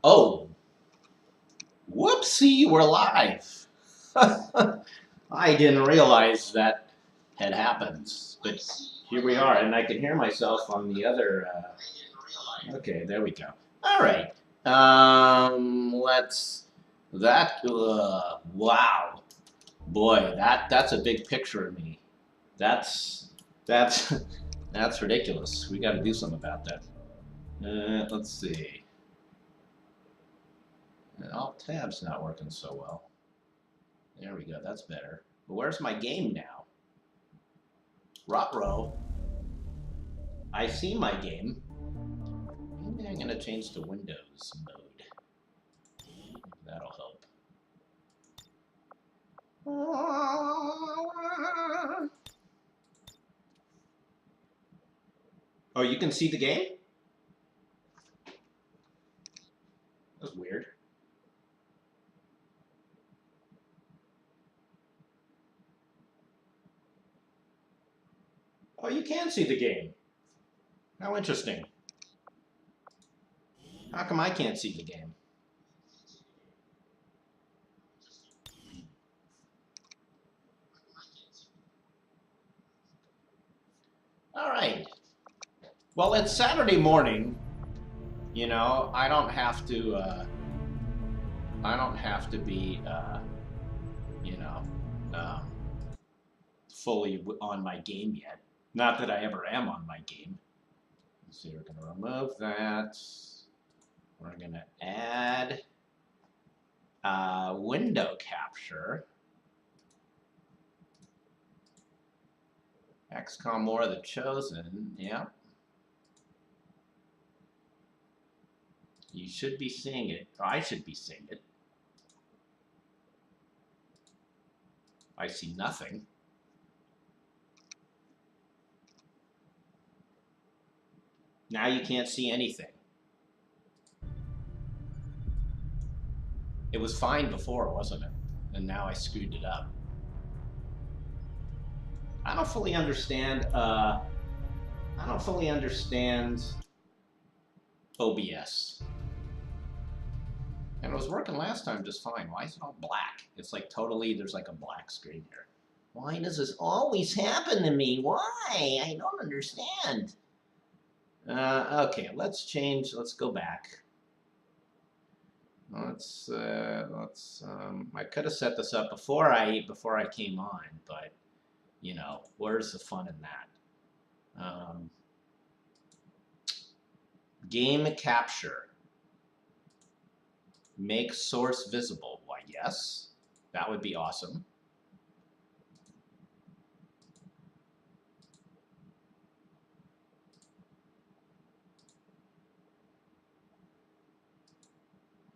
Oh, whoopsie, we're live. I didn't realize that had happened, but here we are, and I can hear myself on the other. Okay, there we go. All right. Let's. That. Wow, boy, that's a big picture of me. That's that's ridiculous. We got to do something about that. Let's see. Alt tab's not working so well. There we go. That's better. But where's my game now? Ruh-roh. I see my game. Maybe I'm gonna change to Windows mode. That'll help. Oh, you can see the game? That's weird. Oh, you can see the game. How interesting. How come I can't see the game? All right. Well, it's Saturday morning. You know, I don't have to. I don't have to be. You know, um, fully on my game yet. Not that I ever am on my game. Let's see, we're going to remove that. We're going to add window capture. XCOM More the Chosen, yeah. You should be seeing it. I should be seeing it. I see nothing. Now you can't see anything. It was fine before, wasn't it? And now I screwed it up. I don't fully understand. I don't fully understand OBS. And it was working last time just fine. Why is it all black? It's like totally, there's like a black screen here. Why does this always happen to me? Why? I don't understand. Okay, let's change. Let's go back. I could have set this up before I came on, but you know, where's the fun in that? Game capture. Make source visible. Why, yes, that would be awesome.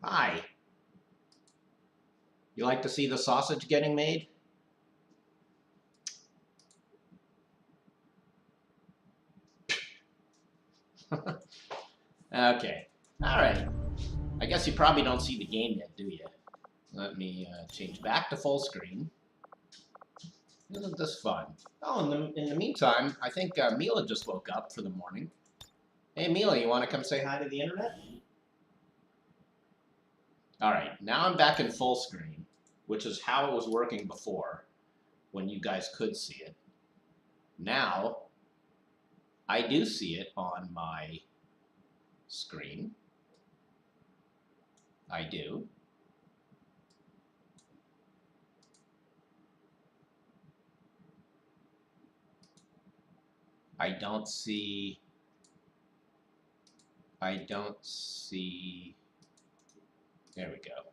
Hi. You like to see the sausage getting made? Okay. All right. I guess you probably don't see the game yet, do you? Let me change back to full screen. Isn't this fun? Oh, in the meantime, I think Mila just woke up for the morning. Hey, Mila, you want to come say hi to the internet? All right, now I'm back in full screen, which is how it was working before, when you guys could see it. Now, I do see it on my screen. I do. I don't see. I don't see. There we go.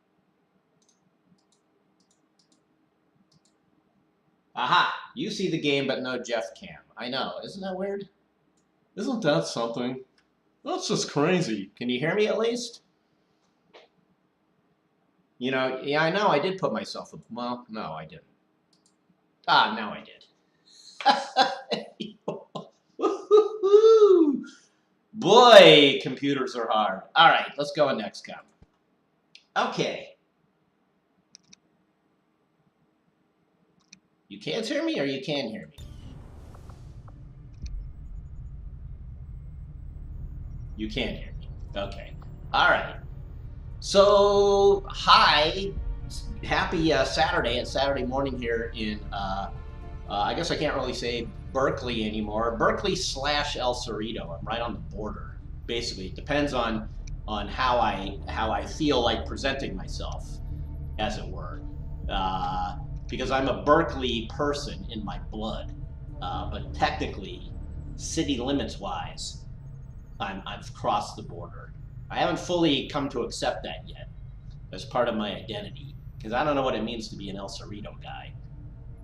Aha! You see the game, but no Jeff Cam. I know. Isn't that weird? Isn't that something? That's just crazy. Can you hear me at least? You know, yeah, I know. I did put myself. Well, no, I didn't. Ah, no, I did. Woo-hoo-hoo! Boy, computers are hard. All right, let's go on XCOM. Okay. You can't hear me, or you can hear me? You can hear me. Okay. All right. So, hi. Happy Saturday. It's Saturday morning here in, I guess I can't really say Berkeley anymore. Berkeley / El Cerrito. I'm right on the border. Basically, it depends on how I feel like presenting myself, as it were. Because I'm a Berkeley person in my blood, but technically, city limits wise, I've crossed the border. I haven't fully come to accept that yet as part of my identity, because I don't know what it means to be an El Cerrito guy,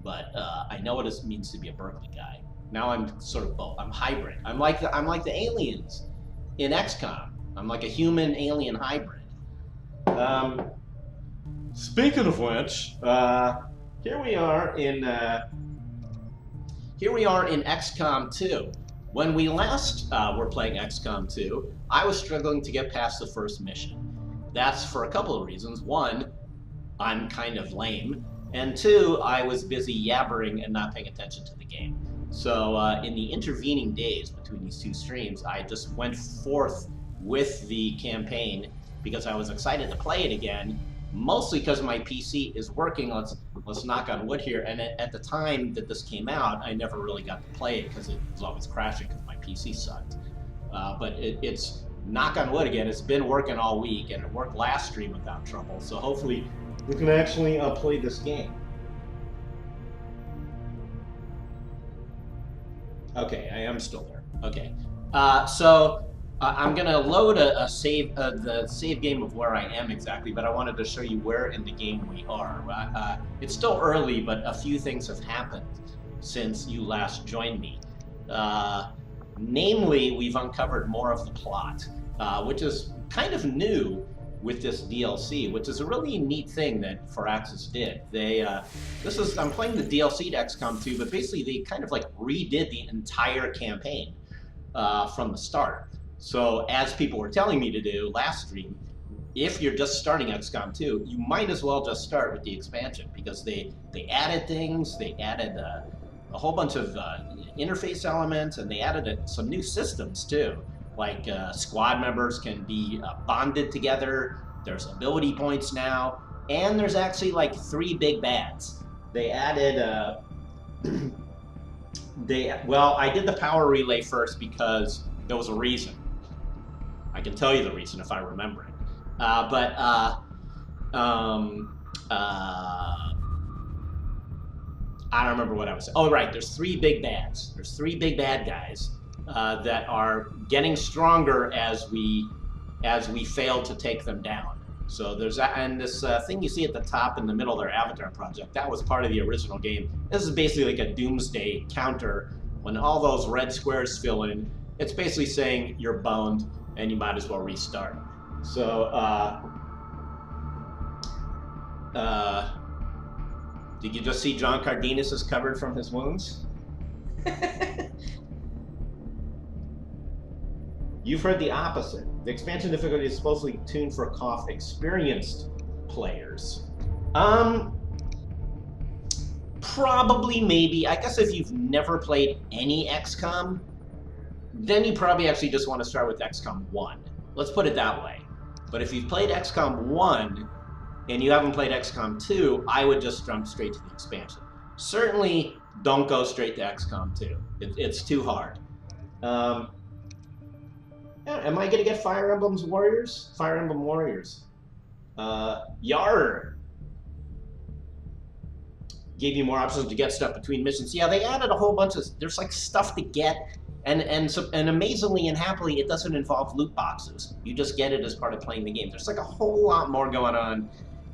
but I know what it means to be a Berkeley guy. Now I'm sort of both. I'm hybrid. I'm like the aliens in XCOM. I'm like a human alien hybrid. Speaking of which, here we are in XCOM2. When we last were playing XCOM2, I was struggling to get past the first mission. That's for a couple of reasons. One, I'm kind of lame, and two, I was busy yabbering and not paying attention to the game. So in the intervening days between these two streams, I just went forth with the campaign because I was excited to play it again, mostly because my PC is working. Let's knock on wood here. And at the time that this came out, I never really got to play it because it was always crashing because my PC sucked. But it's knock on wood again. It's been working all week, and it worked last stream without trouble. So hopefully we can actually play this game. Okay, I am still there. Okay, so I'm gonna load a save, the save game of where I am exactly, but I wanted to show you where in the game we are. It's still early, but a few things have happened since you last joined me. Namely, we've uncovered more of the plot, which is kind of new with this DLC, which is a really neat thing that Firaxis did. I'm playing the DLC to XCOM 2, but basically they kind of like redid the entire campaign from the start. So as people were telling me to do last stream, if you're just starting XCOM 2, you might as well just start with the expansion, because they added things, they added a whole bunch of interface elements, and they added some new systems too. Like squad members can be bonded together, there's ability points now, and there's actually like 3 big bads. They added, well, I did the power relay first because there was a reason. I can tell you the reason if I remember it. I don't remember what I was saying. Oh, right, there's 3 big bads. There's 3 big bad guys that are getting stronger as we fail to take them down. So there's that, and this thing you see at the top in the middle of their avatar project, that was part of the original game. This is basically like a doomsday counter. When all those red squares fill in, it's basically saying you're boned and you might as well restart. So, did you just see John Cardenas is covered from his wounds? You've heard the opposite. The expansion difficulty is supposedly tuned for cough experienced players. Probably, maybe. I guess if you've never played any XCOM, then you probably actually just want to start with XCOM 1. Let's put it that way. But if you've played XCOM 1 and you haven't played XCOM 2, I would just jump straight to the expansion. Certainly don't go straight to XCOM 2. It's too hard. Am I going to get Fire Emblem Warriors? Fire Emblem Warriors. Yar! Gave you more options to get stuff between missions. Yeah, they added a whole bunch of... There's like stuff to get And amazingly and happily, it doesn't involve loot boxes. You just get it as part of playing the game. There's like a whole lot more going on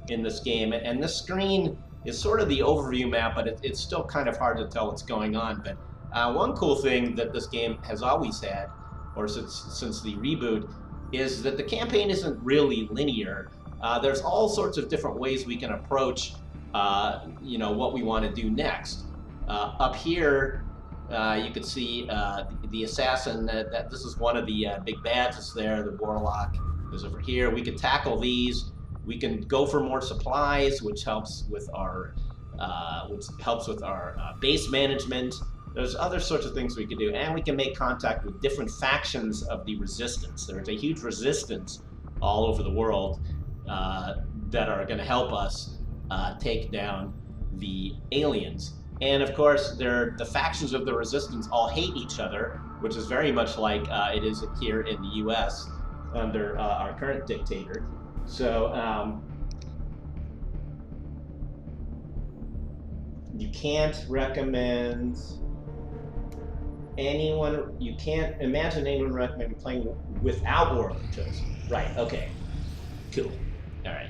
in this game, and this screen is sort of the overview map, but it's still kind of hard to tell what's going on. But one cool thing that this game has always had, or since the reboot, is that the campaign isn't really linear. There's all sorts of different ways we can approach, what we want to do next. Up here, you can see the assassin. That this is one of the big bads. Is there? The warlock is over here. We can tackle these. We can go for more supplies, which helps with our base management. There's other sorts of things we can do, and we can make contact with different factions of the resistance. There's a huge resistance all over the world that are going to help us take down the aliens. And of course, the factions of the resistance all hate each other, which is very much like it is here in the U.S. under our current dictator. So you can't recommend anyone. You can't imagine anyone recommending playing without war choice. Right? Okay. Cool. All right.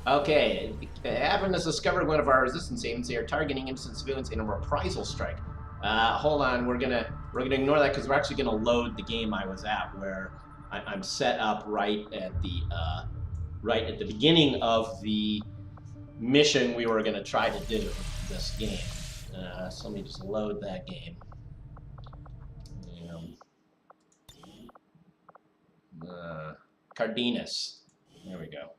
Okay. Avon has discovered one of our resistance agents. They are targeting innocent civilians in a reprisal strike. Hold on, we're gonna ignore that because we're actually gonna load the game I was at, where I'm set up right at the beginning of the mission we were gonna try to do this game. So let me just load that game. Cardenas. There we go.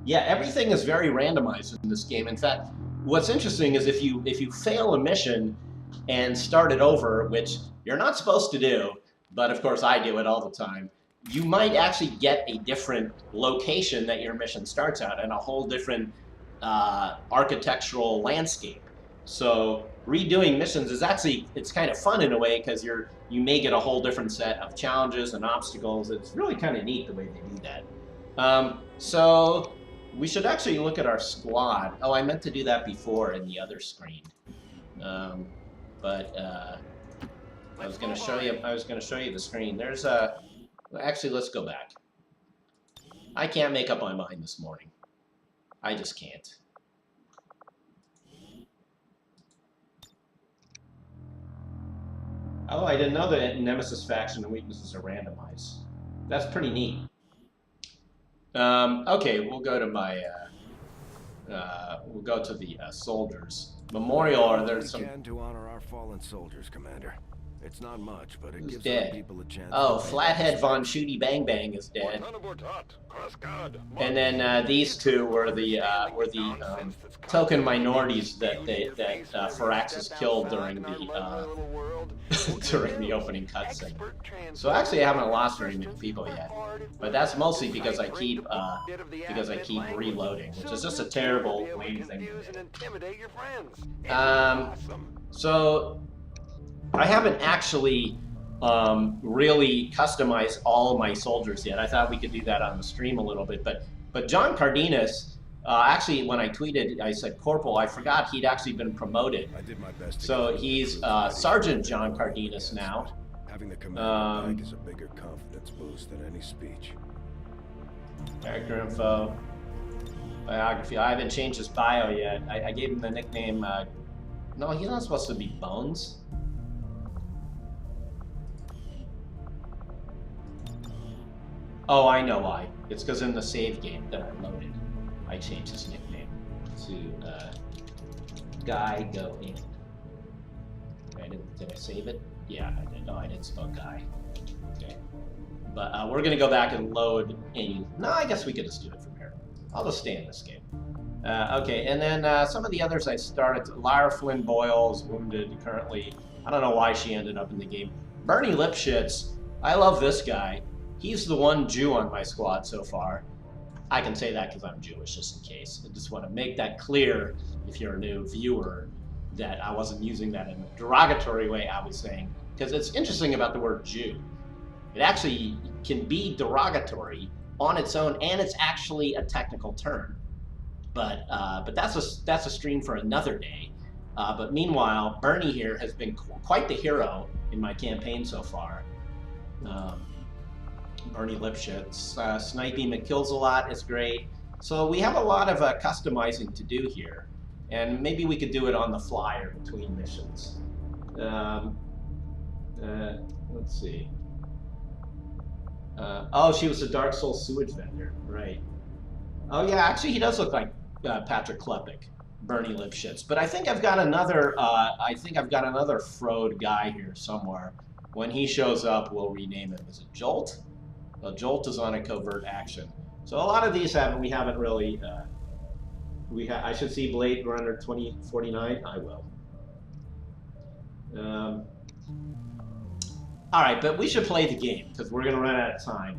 Yeah, everything is very randomized in this game. In fact, what's interesting is if you fail a mission and start it over, which you're not supposed to do, but of course I do it all the time, you might actually get a different location that your mission starts out and a whole different architectural landscape. So redoing missions is actually, it's kind of fun in a way because you may get a whole different set of challenges and obstacles. It's really kind of neat the way they do that. So we should actually look at our squad. Oh, I meant to do that before in the other screen, but I was going to show you. I was going to show you the screen. There's a. Actually, let's go back. I can't make up my mind this morning. I just can't. Oh, I didn't know that Nemesis faction and weaknesses are randomized. That's pretty neat. Okay, we'll go to my. We'll go to the soldiers memorial. Or there's some. To honor our fallen soldiers, Commander. It's not much, but it gives dead? People a chance. Oh, Flathead Von Shooty Bang Bang is dead. And then these two were the token minorities that Firaxis killed during the opening cutscene. So actually, I haven't lost very many people yet, but that's mostly because I keep reloading, which is just a terrible lame thing to do. So I haven't actually really customized all of my soldiers yet. I thought we could do that on the stream a little bit, but John Cardenas, actually when I tweeted, I said Corporal. I forgot he'd actually been promoted. I did my best. So he's Sergeant John Cardenas now. Having the command is a bigger confidence boost than any speech. Character info, biography. I haven't changed his bio yet. I gave him the nickname. No, he's not supposed to be Bones. Oh, I know why. It's because in the save game that I loaded, I changed his nickname to Guy Go In. Did I save it? Yeah, I did. No, I didn't spell Guy. Okay. But we're going to go back and load any... No, I guess we could just do it from here. I'll just stay in this game. Okay, and then some of the others I started. Lara Flynn Boyle is wounded currently. I don't know why she ended up in the game. Bernie Lipschitz, I love this guy. He's the one Jew on my squad so far. I can say that because I'm Jewish, just in case. I just want to make that clear if you're a new viewer that I wasn't using that in a derogatory way. I was saying, because it's interesting about the word Jew. It actually can be derogatory on its own, and it's actually a technical term. But that's a stream for another day. But meanwhile, Bernie here has been quite the hero in my campaign so far. Bernie Lipschitz, sniping that kills a lot is great. So we have a lot of customizing to do here, and maybe we could do it on the fly or between missions. Let's see. Oh, she was a Dark Souls sewage vendor, right? Oh yeah, actually he does look like Patrick Klepek, Bernie Lipschitz. But I think I've got another. Frode guy here somewhere. When he shows up, we'll rename him. Is it Jolt? Well, Jolt is on a covert action. So a lot of these we haven't really. I should see Blade Runner 2049. I will. All right, but we should play the game because we're gonna run out of time.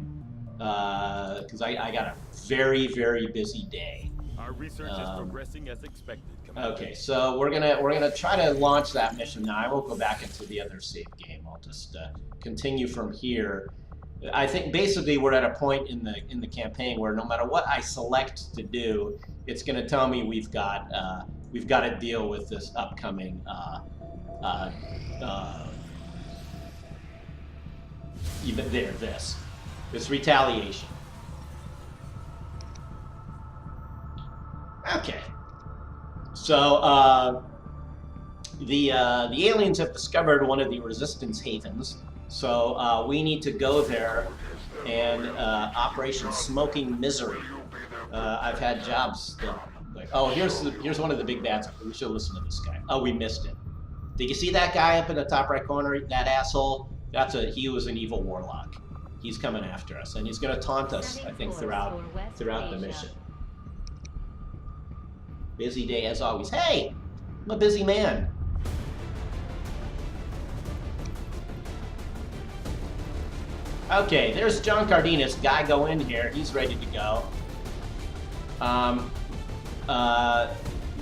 Because I got a very, very busy day. Our research is progressing as expected. Okay, so we're gonna try to launch that mission now. I won't go back into the other save game. I'll just continue from here. I think basically we're at a point in the campaign where no matter what I select to do, it's gonna tell me we've got to deal with this upcoming even this retaliation. Okay. So the aliens have discovered one of the resistance havens. So we need to go there and Operation Smoking Misery. I've had jobs that, like, oh, here's one of the big bads. We should listen to this guy. Oh, we missed it. Did you see that guy up in the top right corner? That asshole. He was an evil warlock. He's coming after us, and he's going to taunt us, I think, throughout the mission. Busy day as always. Hey, I'm a busy man. Okay, there's John Cardenas. Guy, go in here. He's ready to go.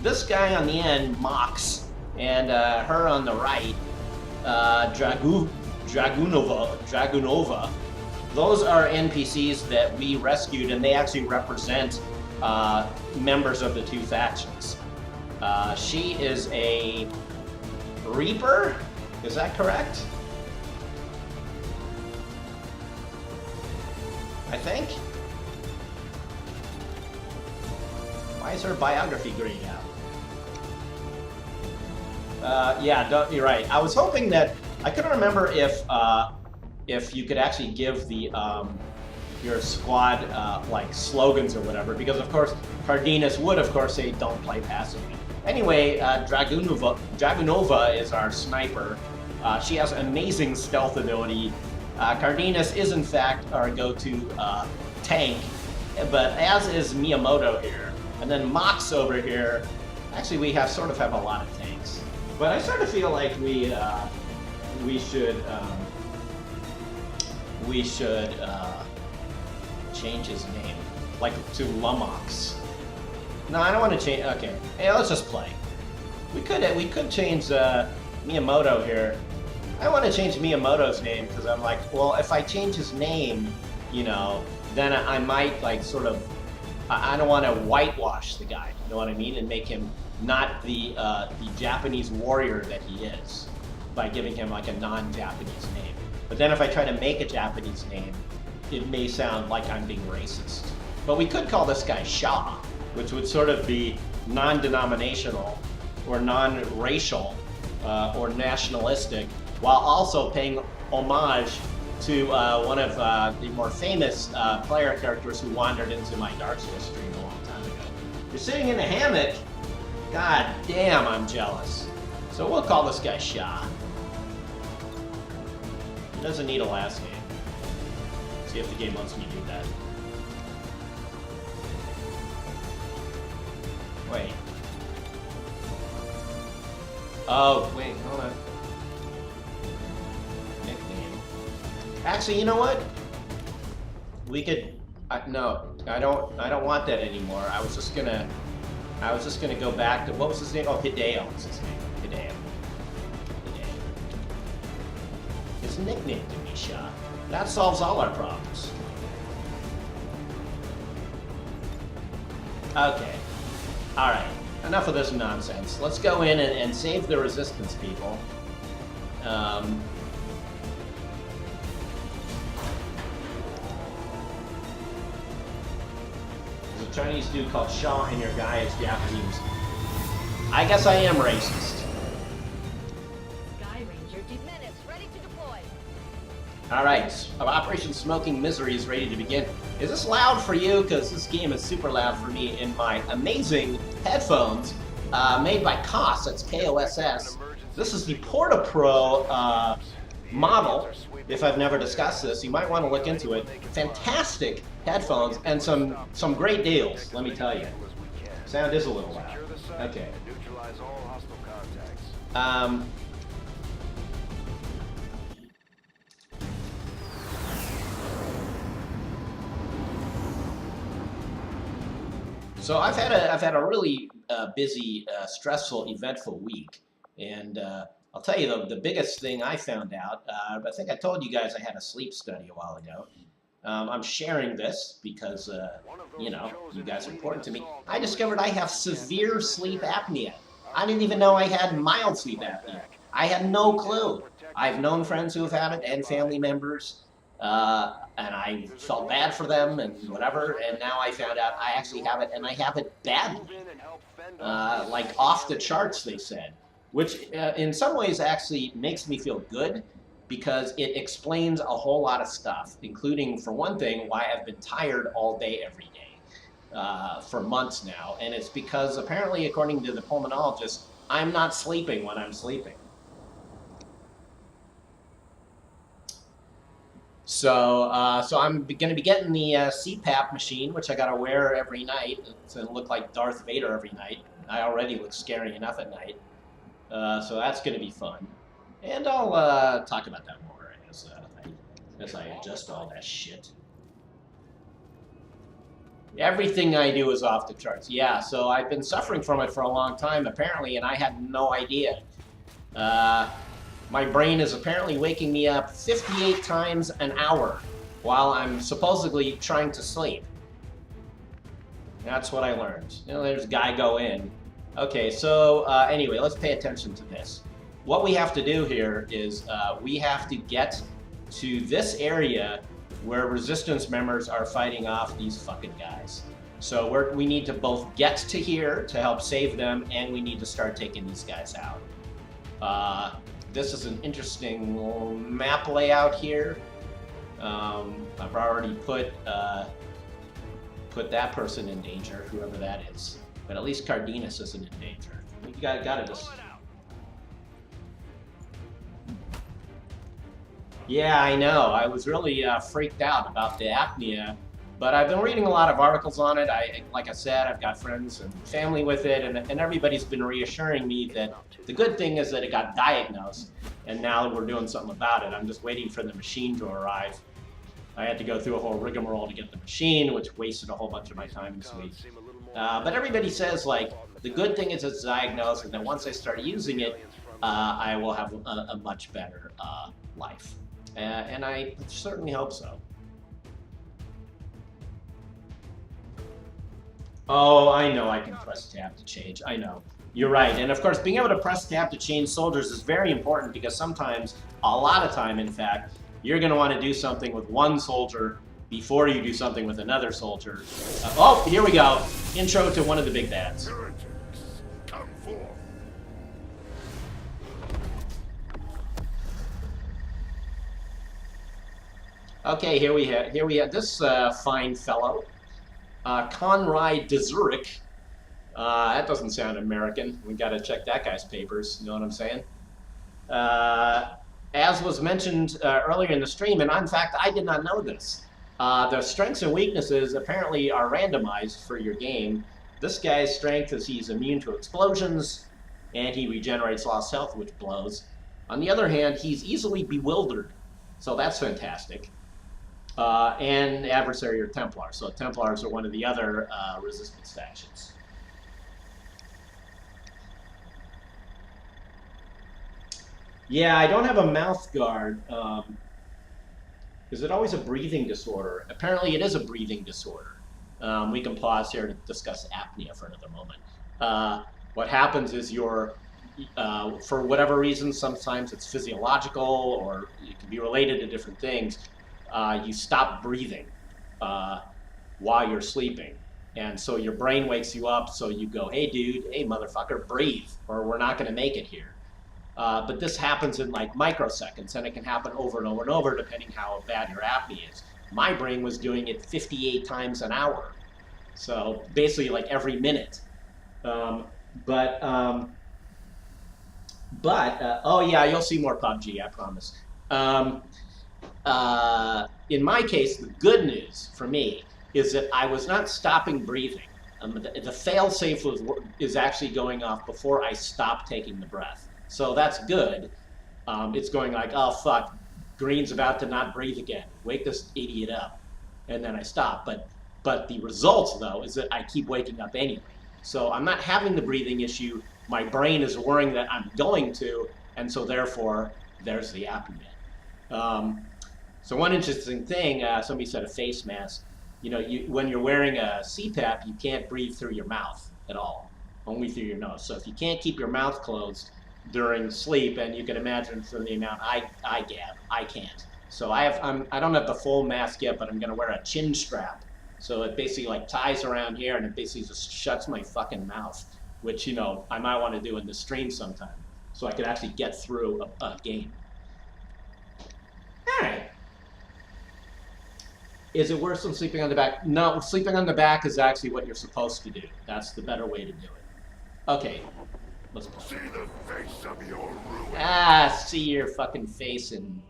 This guy on the end, Mox, and her on the right, Dragunova. Those are NPCs that we rescued, and they actually represent members of the two factions. She is a Reaper. Is that correct? I think. Why is her biography grayed out? Yeah, you're right. I was hoping that I couldn't remember if you could actually give the your squad like slogans or whatever, because of course Cardenas would of course say don't play passively. Anyway, Dragunova is our sniper. She has amazing stealth ability. Cardenas is in fact our go-to tank, but as is Miyamoto here, and then Mox over here. Actually, we sort of have a lot of tanks, but I sort of feel like we should change his name, like to Lumox. No, I don't want to change. Okay, hey, let's just play. We could change Miyamoto here. I want to change Miyamoto's name because I'm like, well, if I change his name, you know, then I might like sort of. I don't want to whitewash the guy. You know what I mean? And make him not the Japanese warrior that he is by giving him like a non-Japanese name. But then if I try to make a Japanese name, it may sound like I'm being racist. But we could call this guy Shah, which would sort of be non-denominational or non-racial or nationalistic, while also paying homage to one of the more famous player characters who wandered into my Dark Souls stream a long time ago. You're sitting in a hammock? God damn, I'm jealous. So we'll call this guy Shah. He doesn't need a last name. See if the game lets me do that. Wait. Oh, wait, hold on. Nickname. Actually, you know what? We could. No, I don't want that anymore. I was just gonna go back to what was his name? Oh, Hideo was his name. Hideo. His nickname to be Shah. That solves all our problems. Okay. Alright, enough of this nonsense. Let's go in and save the resistance people. There's a Chinese dude called Shaw, and your guy is Japanese. I guess I am racist. Sky Ranger, minutes, ready to deploy. Alright, Operation Smoking Misery is ready to begin. Is this loud for you? Because this game is super loud for me in my amazing headphones made by KOSS. That's KOSS. This is the Porta Pro model. If I've never discussed this, you might want to look into it. Fantastic headphones and some great deals, let me tell you. Sound is a little loud. Okay. So I've had a really busy, stressful, eventful week, and I'll tell you the biggest thing I found out. I think I told you guys I had a sleep study a while ago. I'm sharing this because you know, you guys are important to me. I discovered I have severe sleep apnea. I didn't even know I had mild sleep apnea. I had no clue. I've known friends who have had it and family members. And I felt bad for them and whatever, and now I found out I actually have it, and I have it badly. Like off the charts, they said. Which in some ways actually makes me feel good, because it explains a whole lot of stuff, including, for one thing, why I've been tired all day every day for months now. And it's because apparently, according to the pulmonologist, I'm not sleeping when I'm sleeping. So I'm going to be getting the CPAP machine, which I got to wear every night. It's going to look like Darth Vader every night. I already look scary enough at night. So that's going to be fun. And I'll talk about that more as I adjust all that shit. Everything I do is off the charts. Yeah, so I've been suffering from it for a long time, apparently, and I had no idea. My brain is apparently waking me up 58 times an hour while I'm supposedly trying to sleep. That's what I learned. You know, there's a guy go in. Okay, so anyway, let's pay attention to this. What we have to do here is we have to get to this area where resistance members are fighting off these fucking guys. So we need to both get to here to help save them, and we need to start taking these guys out. This is an interesting map layout here. I've already put that person in danger, whoever that is. But at least Cardenas isn't in danger. You gotta just... Yeah, I know. I was really freaked out about the apnea, but I've been reading a lot of articles on it. Like I said, I've got friends and family with it, and everybody's been reassuring me that the good thing is that it got diagnosed, and now we're doing something about it. I'm just waiting for the machine to arrive. I had to go through a whole rigmarole to get the machine, which wasted a whole bunch of my time this week. But everybody says, like, the good thing is it's diagnosed, and then once I start using it, I will have a much better life. And I certainly hope so. Oh, I know I can press tab to change. I know. You're right. And of course, being able to press tab to change soldiers is very important, because sometimes, a lot of time in fact, you're going to want to do something with one soldier before you do something with another soldier. Oh, here we go. Intro to one of the big bads. Come forth. Okay, here we have this fine fellow, Conrad de Zurich. That doesn't sound American. We got to check that guy's papers. You know what I'm saying? As was mentioned earlier in the stream, and in fact, I did not know this. The strengths and weaknesses apparently are randomized for your game. This guy's strength is he's immune to explosions, and he regenerates lost health, which blows. On the other hand, he's easily bewildered, so that's fantastic. And adversary or Templar, so Templars are one of the other resistance factions. Yeah, I don't have a mouth guard. Is it always a breathing disorder? Apparently it is a breathing disorder. We can pause here to discuss apnea for another moment. what happens is for whatever reason, sometimes it's physiological or it can be related to different things, you stop breathing while you're sleeping. And so your brain wakes you up, so you go, hey dude, hey motherfucker, breathe, or we're not gonna make it here. But this happens in like microseconds, and it can happen over and over and over depending how bad your apnea is. My brain was doing it 58 times an hour. So basically like every minute. Oh yeah, you'll see more PUBG, I promise. In my case, the good news for me is that I was not stopping breathing. The fail-safe is actually going off before I stop taking the breath. So that's good. It's going like, oh fuck, Green's about to not breathe again. Wake this idiot up. And then I stop. But the results, though, is that I keep waking up anyway. So I'm not having the breathing issue. My brain is worrying that I'm going to, and so therefore, there's the apnea. So one interesting thing, somebody said a face mask. You know, when you're wearing a CPAP, you can't breathe through your mouth at all, only through your nose. So if you can't keep your mouth closed during sleep, and you can imagine from the amount I gab, I can't. So I don't have the full mask yet, but I'm gonna wear a chin strap. So it basically like ties around here, and it basically just shuts my fucking mouth, which, you know, I might want to do in the stream sometime, so I could actually get through a game. All right. Is it worse than sleeping on the back? No, sleeping on the back is actually what you're supposed to do. That's the better way to do it. Okay, let's play. See the face of your ruin. See your fucking face in...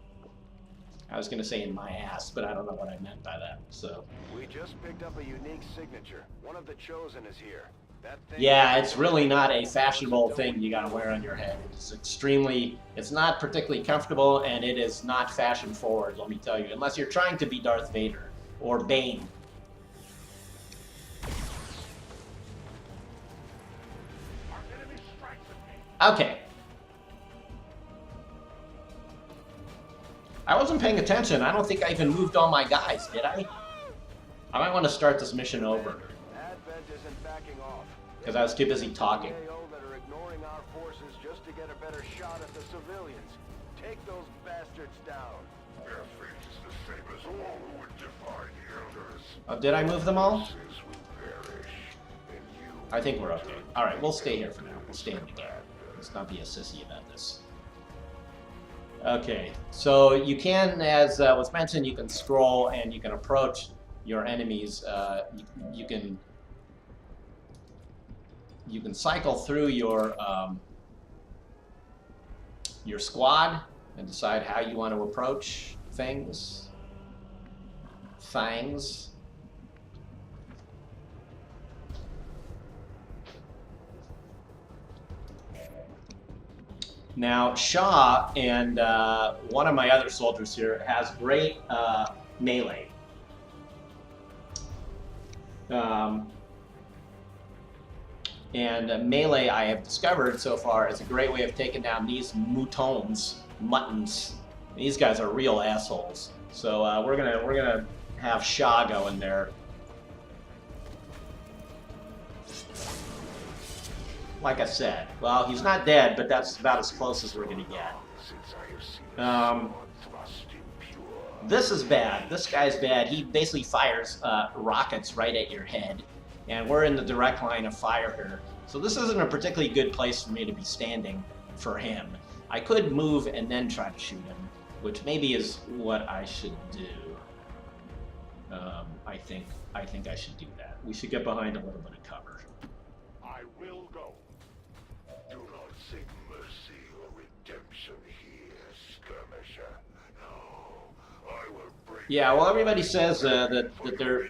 I was gonna say in my ass, but I don't know what I meant by that, so... We just picked up a unique signature. One of the Chosen is here. That thing... Yeah, it's really not a fashionable thing you gotta wear on your head. It's not particularly comfortable, and it is not fashion forward, let me tell you, unless you're trying to be Darth Vader. Or Bane. Okay. I wasn't paying attention. I don't think I even moved all my guys, did I? I might want to start this mission over. Because I was too busy talking. Take those bastards down. Their fate is the same as all who would defy the elders. Oh, did I move them all? I think we're okay. Alright, we'll stay here for now. We'll stay in the game. Let's not be a sissy about this. Okay, so you can, as was mentioned, you can scroll and you can approach your enemies. You can cycle through your squad and decide how you want to approach things. Now, Shaw and one of my other soldiers here has great melee. Melee, I have discovered so far, is a great way of taking down these muttons. These guys are real assholes. So we're gonna have Shaw go in there. Like I said, well, he's not dead, but that's about as close as we're gonna get. This is bad. This guy's bad. He basically fires rockets right at your head, and we're in the direct line of fire here. So this isn't a particularly good place for me to be standing for him. I could move and then try to shoot him, which maybe is what I should do. I think I should do that. We should get behind a little bit of cover. I will go. Do not seek mercy or redemption here, skirmisher. No, I will break. Yeah, well, everybody says that they're.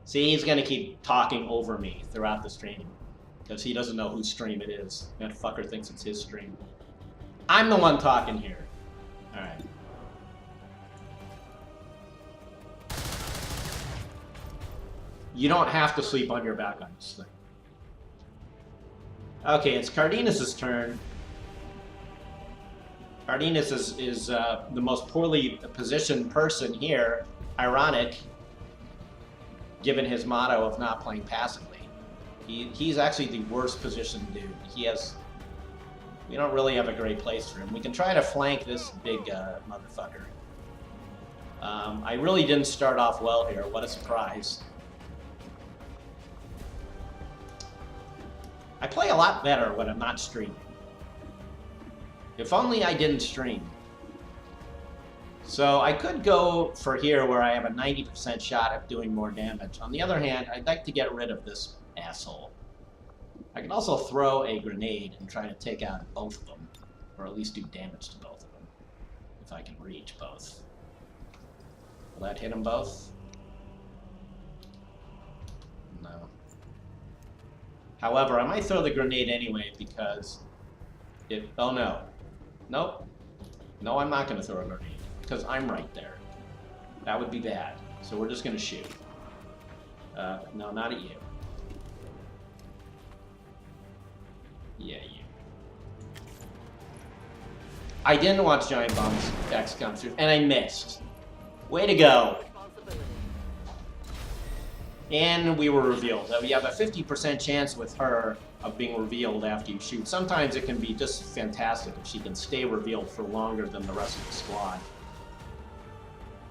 See, he's gonna keep talking over me throughout the stream because he doesn't know whose stream it is. That fucker thinks it's his stream. I'm the one talking here. All right. You don't have to sleep on your back on this thing. Okay, it's Cardenas' turn. Cardenas is the most poorly positioned person here. Ironic, given his motto of not playing passively. He's actually the worst positioned dude. We don't really have a great place for him. We can try to flank this big motherfucker. I really didn't start off well here. What a surprise. I play a lot better when I'm not streaming. If only I didn't stream. So I could go for here where I have a 90% shot at doing more damage. On the other hand, I'd like to get rid of this asshole. I can also throw a grenade and try to take out both of them. Or at least do damage to both of them. If I can reach both. Will that hit them both? No. However, I might throw the grenade anyway because oh no. Nope. No, I'm not going to throw a grenade because I'm right there. That would be bad. So we're just going to shoot. No, not at you. Yeah, you. I didn't watch Giant Bomb's XCOM2, and I missed. Way to go. And we were revealed. We have a 50% chance with her of being revealed after you shoot. Sometimes it can be just fantastic if she can stay revealed for longer than the rest of the squad.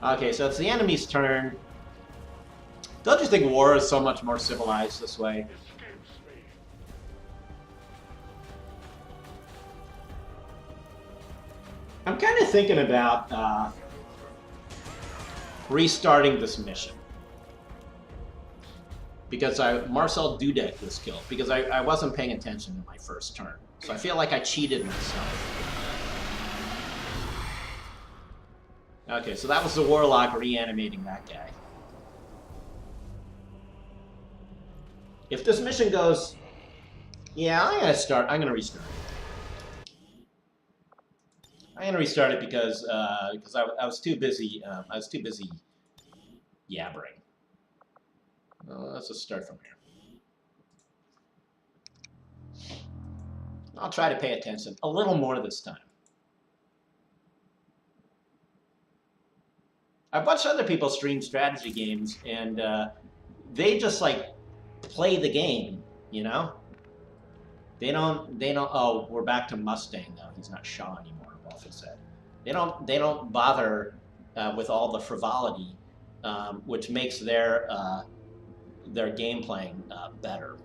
Okay, so it's the enemy's turn. Don't you think war is so much more civilized this way? I'm kind of thinking about restarting this mission. Because Marcel Dudek was killed. Because I wasn't paying attention in my first turn. So I feel like I cheated myself. Okay, so that was the Warlock reanimating that guy. If this mission goes... Yeah, I'm gonna restart it. I'm gonna restart it because I was too busy. I was too busy yabbering. Well, let's just start from here. I'll try to pay attention a little more this time. I've watched other people stream strategy games, and they just like play the game, you know. They don't. Oh, we're back to Mustang now. He's not Shaw anymore. Wolfie said. They don't bother with all the frivolity, which makes their game playing better.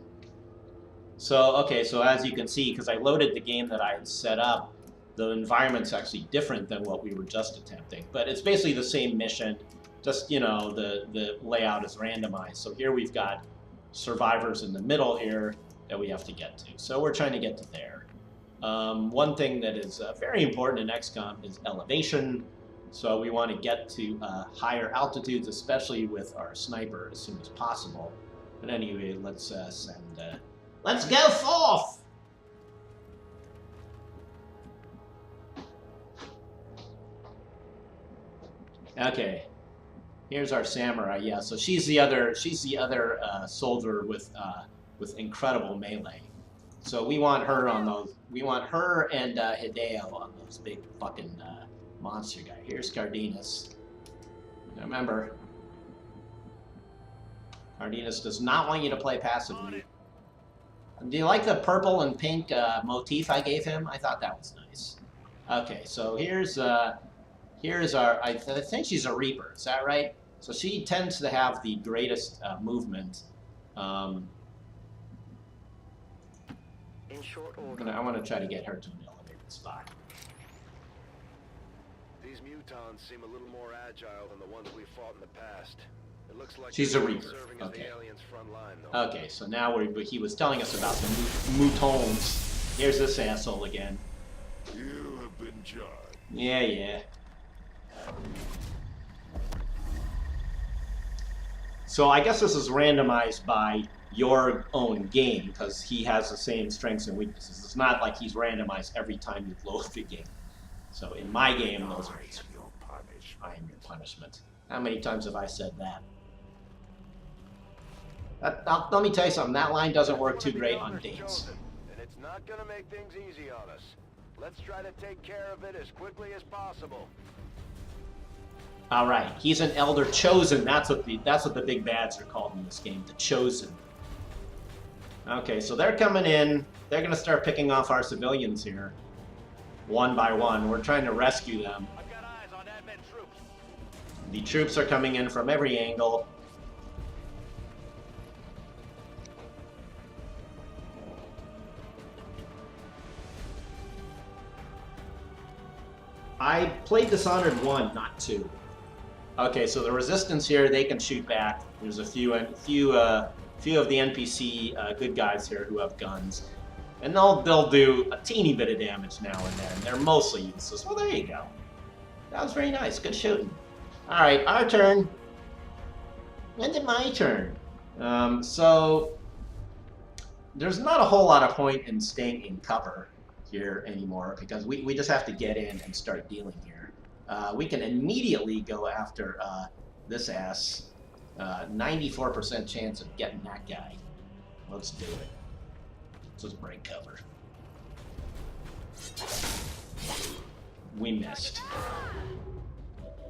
So okay, so as you can see, because I loaded the game that I had set up, the environment's actually different than what we were just attempting. But it's basically the same mission, just, you know, the layout is randomized. So here we've got survivors in the middle here that we have to get to. So we're trying to get to there. One thing that is very important in XCOM is elevation. So we want to get to higher altitudes, especially with our sniper, as soon as possible. But anyway, let's let's go forth! Okay, here's our samurai. Yeah, so she's the other soldier with incredible melee. So we want her on those. We want her and Hideo on those big fucking monster guy. Here's Cardenas. Remember, Cardenas does not want you to play passively. Do you like the purple and pink motif I gave him? I thought that was nice. Okay, so here's our. I think she's a Reaper. Is that right? So she tends to have the greatest movement. In short order. I want to try to get her to an elevated spot. These mutons seem a little more agile than the ones we fought in the past. It looks like she's a Reaper. Okay. Okay, so now he was telling us about the mutons. Here's this asshole again. You have been judged. Yeah. So I guess this is randomized by your own game, because he has the same strengths and weaknesses. It's not like he's randomized every time you load the game. So in my game, those are your punishment. I am your punishment. How many times have I said that? Let me tell you something. That line doesn't work too great on dates. And it's not going to make things easy on us. Let's try to take care of it as quickly as possible. All right, he's an Elder Chosen. That's what the big bads are called in this game, the Chosen. Okay, so they're coming in. They're going to start picking off our civilians here. One by one. We're trying to rescue them. I've got eyes on admin troops. The troops are coming in from every angle. I played Dishonored 1, not 2. Okay, so the resistance here, they can shoot back. There's a few of the NPC good guys here who have guns. And they'll do a teeny bit of damage now and then. They're mostly useless. Well, there you go. That was very nice. Good shooting. All right, our turn. When's it my turn? So there's not a whole lot of point in staying in cover here anymore because we just have to get in and start dealing here. We can immediately go after this ass. 94% chance of getting that guy. Let's do it. Let's just break cover. We missed.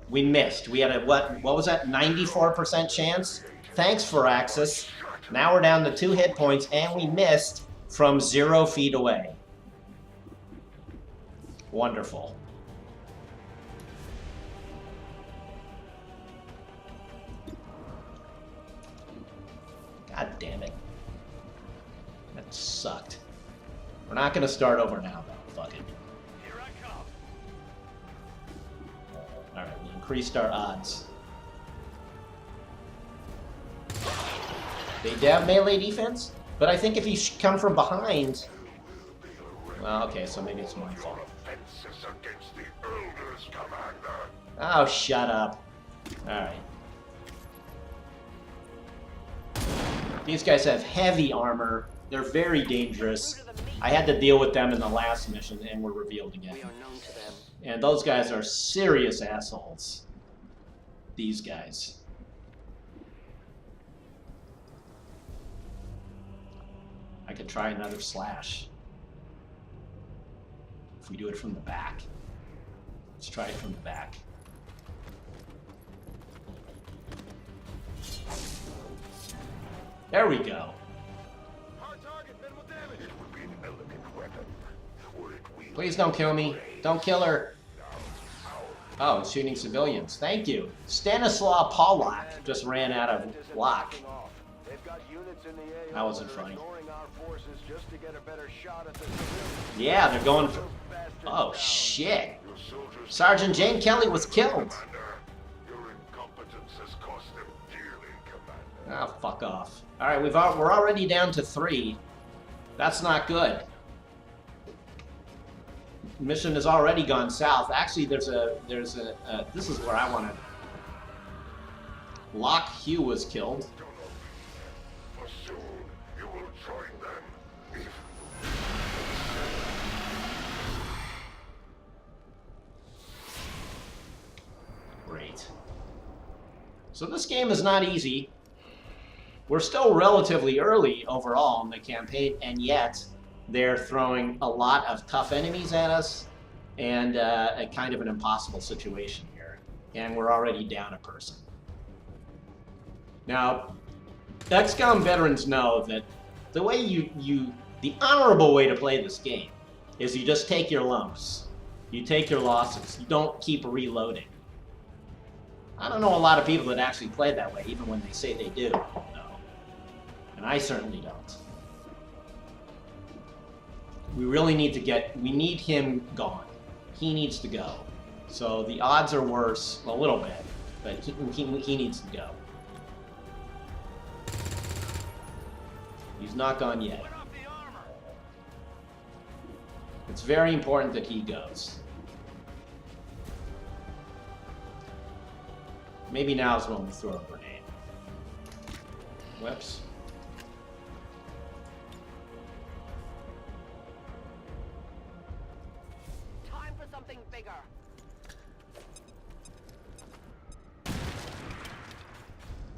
We missed. We had a, what was that, 94% chance? Thanks, Firaxis. Now we're down to 2 hit points, and we missed from 0 feet away. Wonderful. God damn it. That sucked. We're not going to start over now, though. Fuck it. Here I come. Alright, we increased our odds. They have melee defense, but I think if you come from behind... Well, okay, so maybe it's my fault. Offenses against the elders, Commander. Oh, shut up. Alright. These guys have heavy armor. They're very dangerous. I had to deal with them in the last mission and were revealed again. We are known to them. And those guys are serious assholes. These guys. I could try another slash. If we do it from the back. Let's try it from the back. There we go. Hard target, minimal damage. It would be an elegant weapon. Were it wielded Please don't kill me. Don't kill her. Oh, it's shooting civilians. Thank you. Stanislaw Polak just ran out of lock. They've got units in the AO That wasn't that are funny. ignoring our forces just to get a better shot at the civilians. Yeah, they're going for... Those bastards Oh, down. shit. Your soldiers- Sergeant Jane Kelly was killed. Commander, your incompetence has cost them dearly, Commander. Oh, fuck off. Alright, we're already down to 3. That's not good. Mission has already gone south. Actually, this is where I want to... Locke Hugh was killed. For soon you will join them. If Great. So this game is not easy. We're still relatively early overall in the campaign, and yet they're throwing a lot of tough enemies at us and a kind of an impossible situation here. And we're already down a person. Now, XCOM veterans know that the way the honorable way to play this game is you just take your lumps. You take your losses. You don't keep reloading. I don't know a lot of people that actually play that way, even when they say they do. No. And I certainly don't. We really need to we need him gone. He needs to go. So the odds are worse, a little bit, but he needs to go. He's not gone yet. Put off the armor. It's very important that he goes. Maybe now's when we throw a grenade. Whoops. Time for something bigger.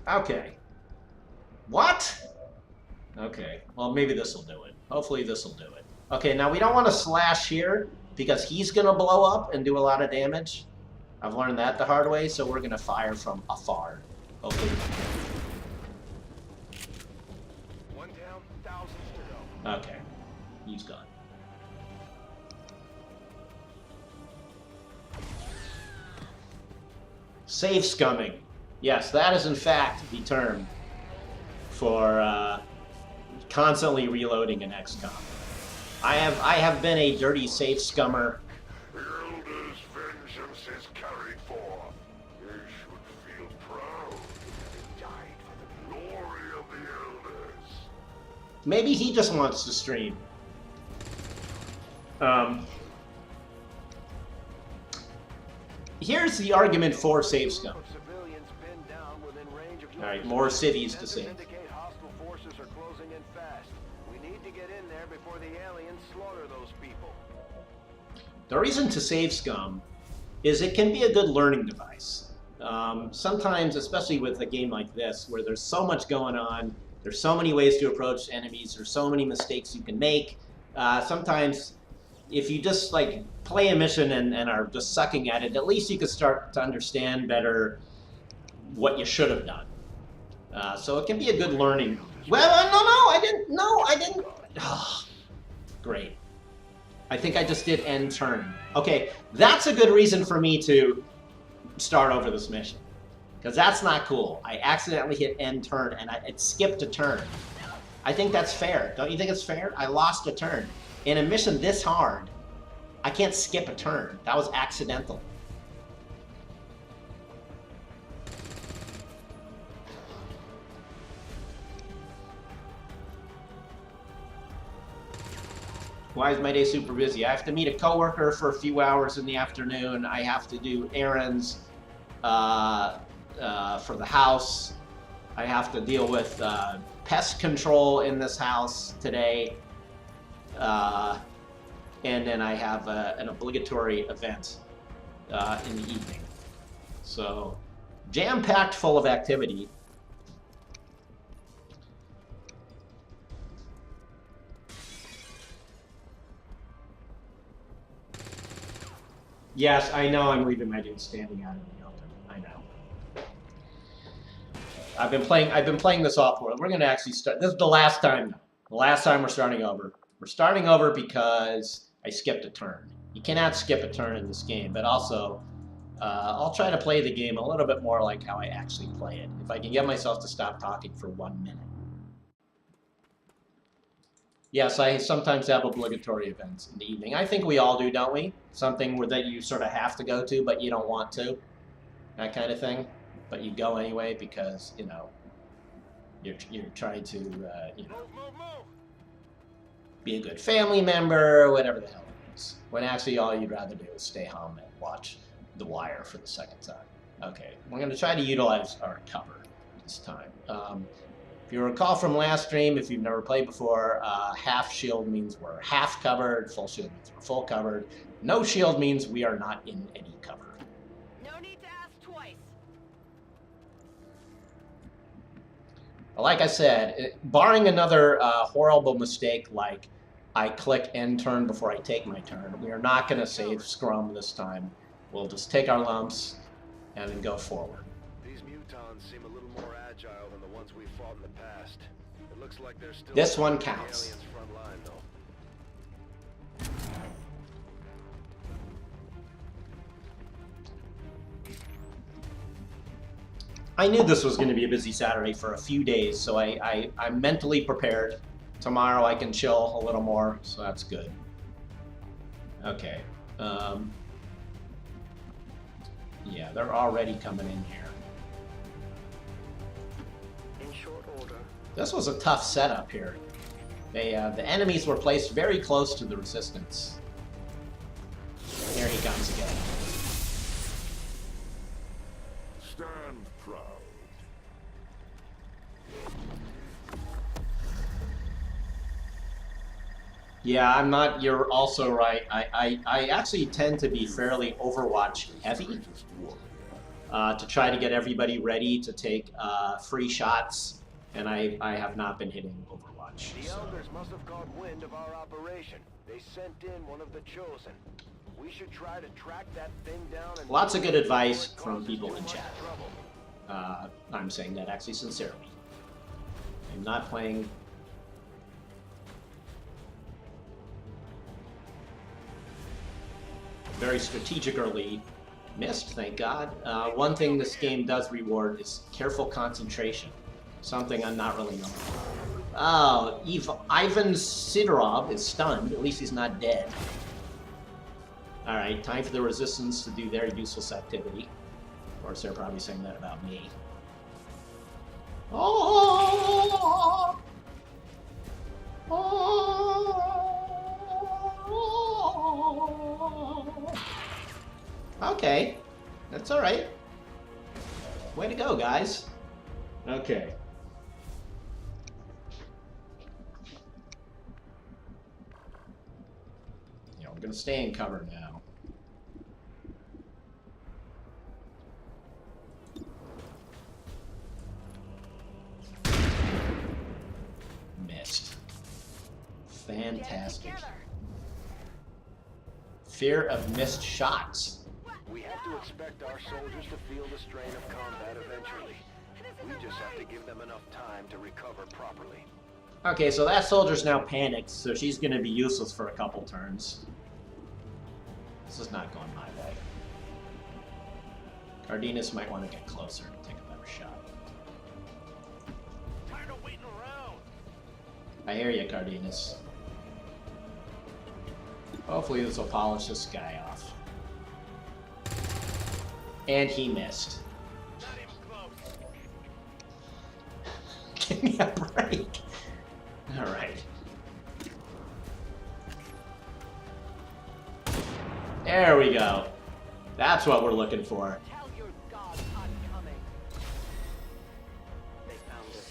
Okay. What? Okay. Well, maybe this will do it. Hopefully this will do it. Okay, now we don't want to slash here because he's going to blow up and do a lot of damage. I've learned that the hard way, so we're going to fire from afar. Hopefully. One down, thousands to Okay, he's gone. Save scumming. Yes, that is in fact the term for constantly reloading in XCOM. I have been a dirty save scummer. The Elder's vengeance is carried forth. They should feel proud that they died for the glory of the Elders. Maybe he just wants to stream. Here's the argument for save scum. All right, more cities to save. Hostile forces are closing in fast. We need to get in there before the aliens slaughter those people. The reason to save scum is it can be a good learning device. Sometimes, especially with a game like this, where there's so much going on, there's so many ways to approach enemies, there's so many mistakes you can make. Sometimes, if you just like play a mission and are just sucking at it, at least you can start to understand better what you should have done. So it can be a good learning. Well, no, I didn't. Oh, great. I think I just did end turn. Okay, that's a good reason for me to start over this mission. Because that's not cool. I accidentally hit end turn and it skipped a turn. I think that's fair. Don't you think it's fair? I lost a turn. In a mission this hard, I can't skip a turn. That was accidental. Why is my day super busy? I have to meet a coworker for a few hours in the afternoon. I have to do errands for the house. I have to deal with pest control in this house today. And then I have an obligatory event in the evening. So, jam-packed full of activity. Yes, I know I'm leaving my dude standing out in the open. I know. I've been playing this off world. We're gonna actually start. This is the last time. The last time we're starting over. We're starting over because I skipped a turn. You cannot skip a turn in this game, but also I'll try to play the game a little bit more like how I actually play it. If I can get myself to stop talking for 1 minute. Yes, I sometimes have obligatory events in the evening. I think we all do, don't we? Something that you sort of have to go to, but you don't want to. That kind of thing. But you go anyway because, you know, you're trying to, you know, be a good family member, whatever the hell it is. When actually all you'd rather do is stay home and watch The Wire for the second time. Okay, we're going to try to utilize our cover this time. If you recall from last stream, if you've never played before, half shield means we're half covered, full shield means we're full covered. No shield means we are not in any cover. No need to ask twice. Like I said, barring another horrible mistake like I click end turn before I take my turn, we are not going to save scrum this time. We'll just take our lumps and then go forward. These mutons seem a little more agile than the ones we fought in the past. It looks like they're still This one the counts. aliens' front line, though. I knew this was going to be a busy Saturday for a few days, so I'm mentally prepared. Tomorrow I can chill a little more, so that's good. Okay. Yeah, they're already coming in here. In short order. This was a tough setup here. They, the enemies were placed very close to the resistance. Here he comes again. Stand proud. Yeah, I'm not. You're also right. I actually tend to be fairly Overwatch heavy to try to get everybody ready to take free shots, and I have not been hitting Overwatch. The So. Elders must have caught wind of our operation. They sent in one of the Chosen. We should try to track that thing down and... Lots of good advice from causes people too in much chat. trouble. I'm saying that actually sincerely. I'm not playing very strategically missed, thank God. One thing this game does reward is careful concentration. Something I'm not really known for. Oh, Ivan Sidorov is stunned. At least he's not dead. Alright, time for the resistance to do their useless activity. Of course, they're probably saying that about me. Oh! Oh! Okay, that's alright. Way to go, guys. Okay. Yeah, we're gonna stay in cover now. Missed. Fantastic. Fear of missed shots. We have to expect our soldiers to feel the strain of combat eventually. We just have to give them enough time to recover properly. Okay, so that soldier's now panicked, so she's gonna be useless for a couple turns. This is not going my way. Cardenas might want to get closer and take a better shot. Tired of waiting around. I hear you, Cardenas. Hopefully this will polish this guy off. And he missed. Not even close. Give me a break. Alright. There we go. That's what we're looking for. Tell your gods I'm coming. They found it.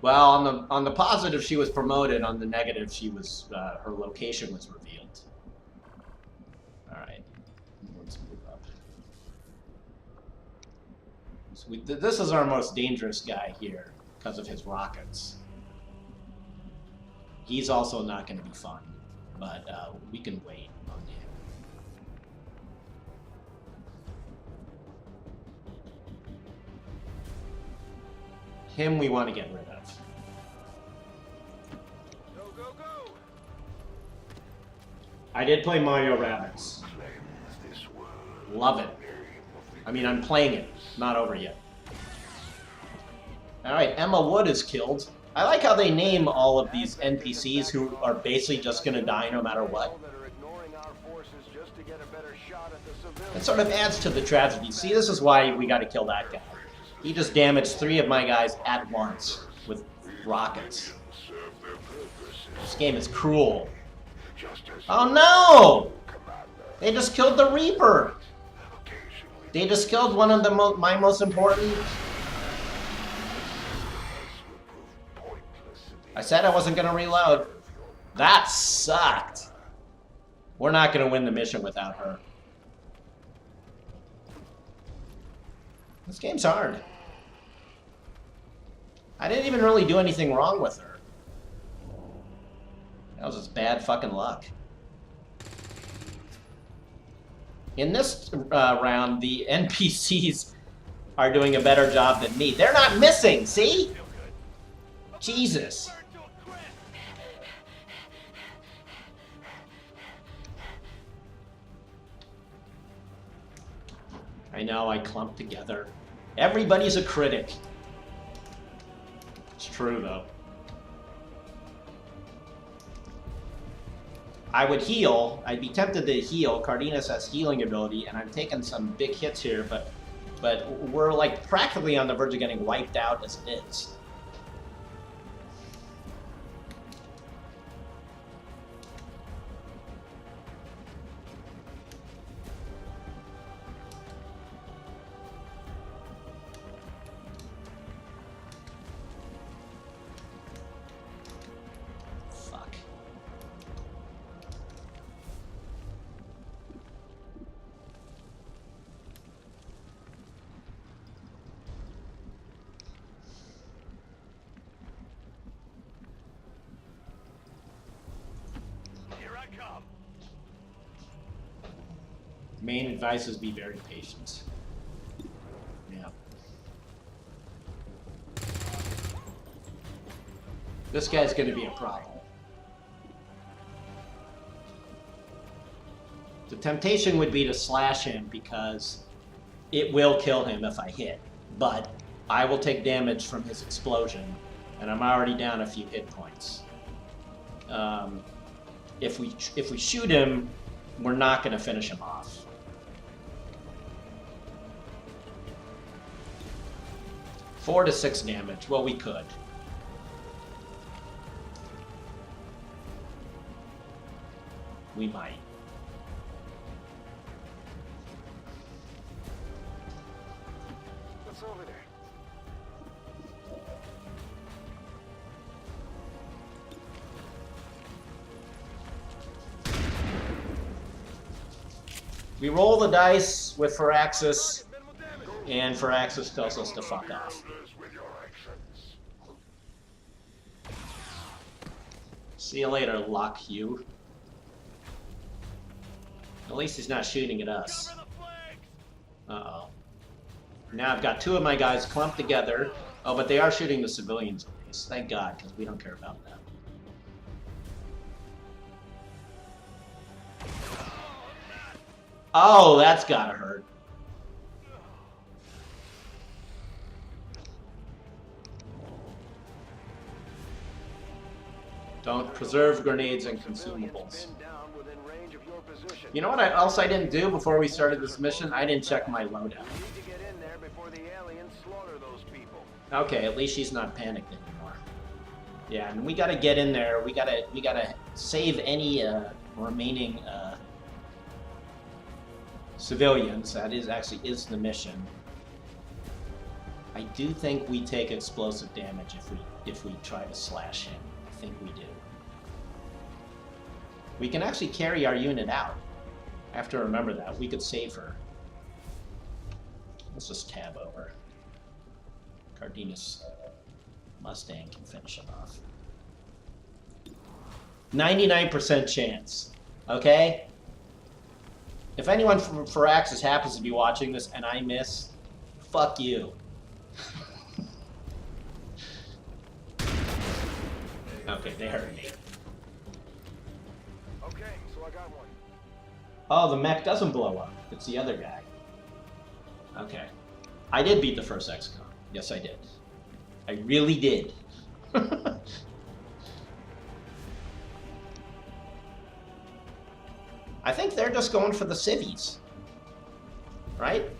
Well, on the positive, she was promoted. On the negative, she was her location was revealed. All right, let's move up. So this is our most dangerous guy here because of his rockets. He's also not going to be fun, but we can wait on him. Him we want to get rid of. Go, go, go! I did play Mario Rabbids. Cleanse this world. Love it. I mean, I'm playing it. Not over yet. Alright, Emma Wood is killed. I like how they name all of these NPCs who are basically just gonna die no matter what. It sort of adds to the tragedy. See, this is why we gotta kill that guy. He just damaged 3 of my guys at once with rockets. This game is cruel. Oh no! They just killed the Reaper! They just killed one of my most important... I said I wasn't gonna reload. That sucked. We're not gonna win the mission without her. This game's hard. I didn't even really do anything wrong with her. That was just bad fucking luck. In this round, the NPCs are doing a better job than me. They're not missing, see? Jesus. I know, I clumped together. Everybody's a critic. It's true, though. I would heal. I'd be tempted to heal. Cardenas has healing ability, and I'm taking some big hits here, but we're like practically on the verge of getting wiped out as it is. Main advice is be very patient. Yeah. This guy's gonna be a problem. The temptation would be to slash him because it will kill him if I hit, but I will take damage from his explosion, and I'm already down a few hit points. If we shoot him, we're not going to finish him off. Four to 6 damage. Well, we could. We might. What's over there? We roll the dice with Firaxis, and Firaxis tells us to fuck off. With your actions. See you later, Lock you. At least he's not shooting at us. Uh-oh. Now I've got 2 of my guys clumped together. Oh, but they are shooting the civilians at least. Thank God, because we don't care about them. Oh, that's gotta hurt. Don't preserve grenades and consumables. You know what else I didn't do before we started this mission? I didn't check my loadout. Okay, at least she's not panicked anymore. Yeah, and we gotta get in there. We gotta save any remaining civilians. That is the mission. I do think we take explosive damage if we try to slash him. I think we do. We can actually carry our unit out. I have to remember that. We could save her. Let's just tab over. Cardenas Mustang can finish him off. 99% chance. Okay? If anyone from Firaxis happens to be watching this and I miss, fuck you. Okay, they hurt me. Okay, so I got one. Oh, the mech doesn't blow up. It's the other guy. Okay. I did beat the first XCOM. Yes, I did. I really did. I think they're just going for the civvies. Right?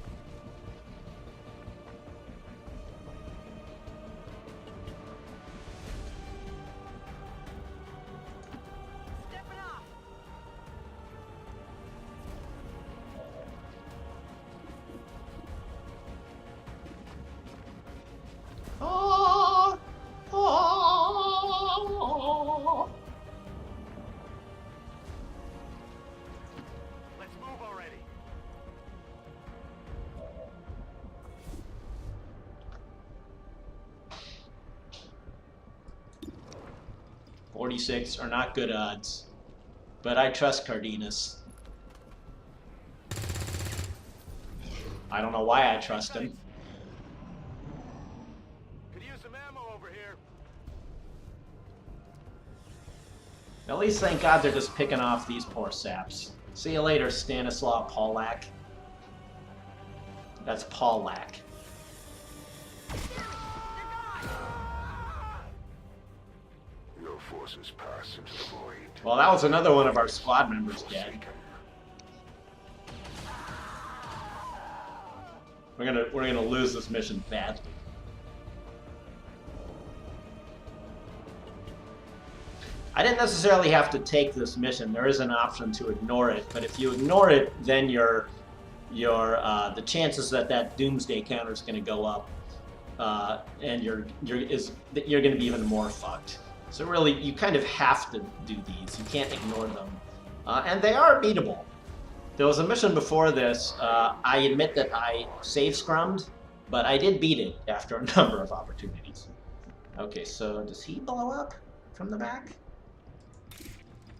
Stepping off. Oh, oh. Let's move already. "46 are not good odds, but I trust Cardenas. I don't know why I trust him. Could use some ammo over here. At least thank God they're just picking off these poor saps. See you later, Stanislaw Paulak. That's Paulak. Your forces pass into the void. Well, that was another one of our squad members dead. We're gonna lose this mission badly. I didn't necessarily have to take this mission. There is an option to ignore it, but if you ignore it, then the chances that doomsday counter is going to go up, and you're going to be even more fucked. So really, you kind of have to do these. You can't ignore them, and they are beatable. There was a mission before this. I admit that I save scrummed, but I did beat it after a number of opportunities. Okay, so does he blow up from the back?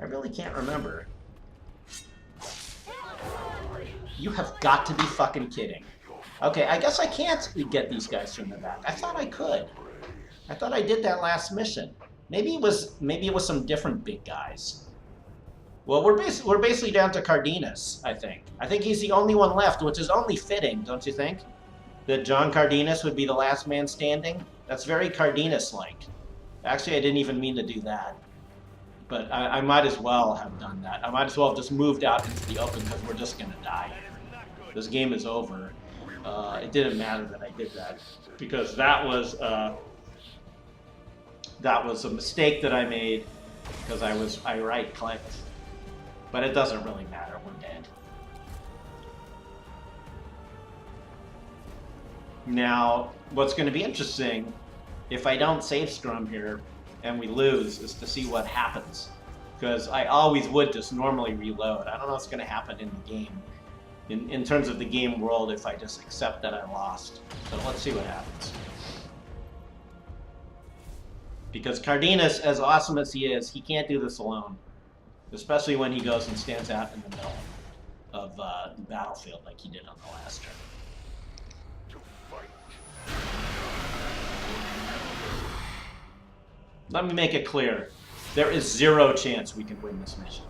I really can't remember. You have got to be fucking kidding. Okay, I guess I can't get these guys from the back. I thought I could. I thought I did that last mission. Maybe it was some different big guys. Well, we're basically down to Cardenas, I think. I think he's the only one left, which is only fitting, don't you think? That John Cardenas would be the last man standing? That's very Cardenas-like. Actually, I didn't even mean to do that. But I might as well have done that. I might as well have just moved out into the open because we're just going to die. This game is over. It didn't matter that I did that. Because that was a mistake that I made because I right-clicked. But it doesn't really matter. We're dead. Now, what's going to be interesting, if I don't save scrum here and we lose, is to see what happens. Because I always would just normally reload. I don't know what's going to happen in the game. In terms of the game world, if I just accept that I lost. So let's see what happens. Because Cardenas, as awesome as he is, he can't do this alone. Especially when he goes and stands out in the middle of the battlefield like he did on the last turn. Let me make it clear. There is 0 chance we can win this mission.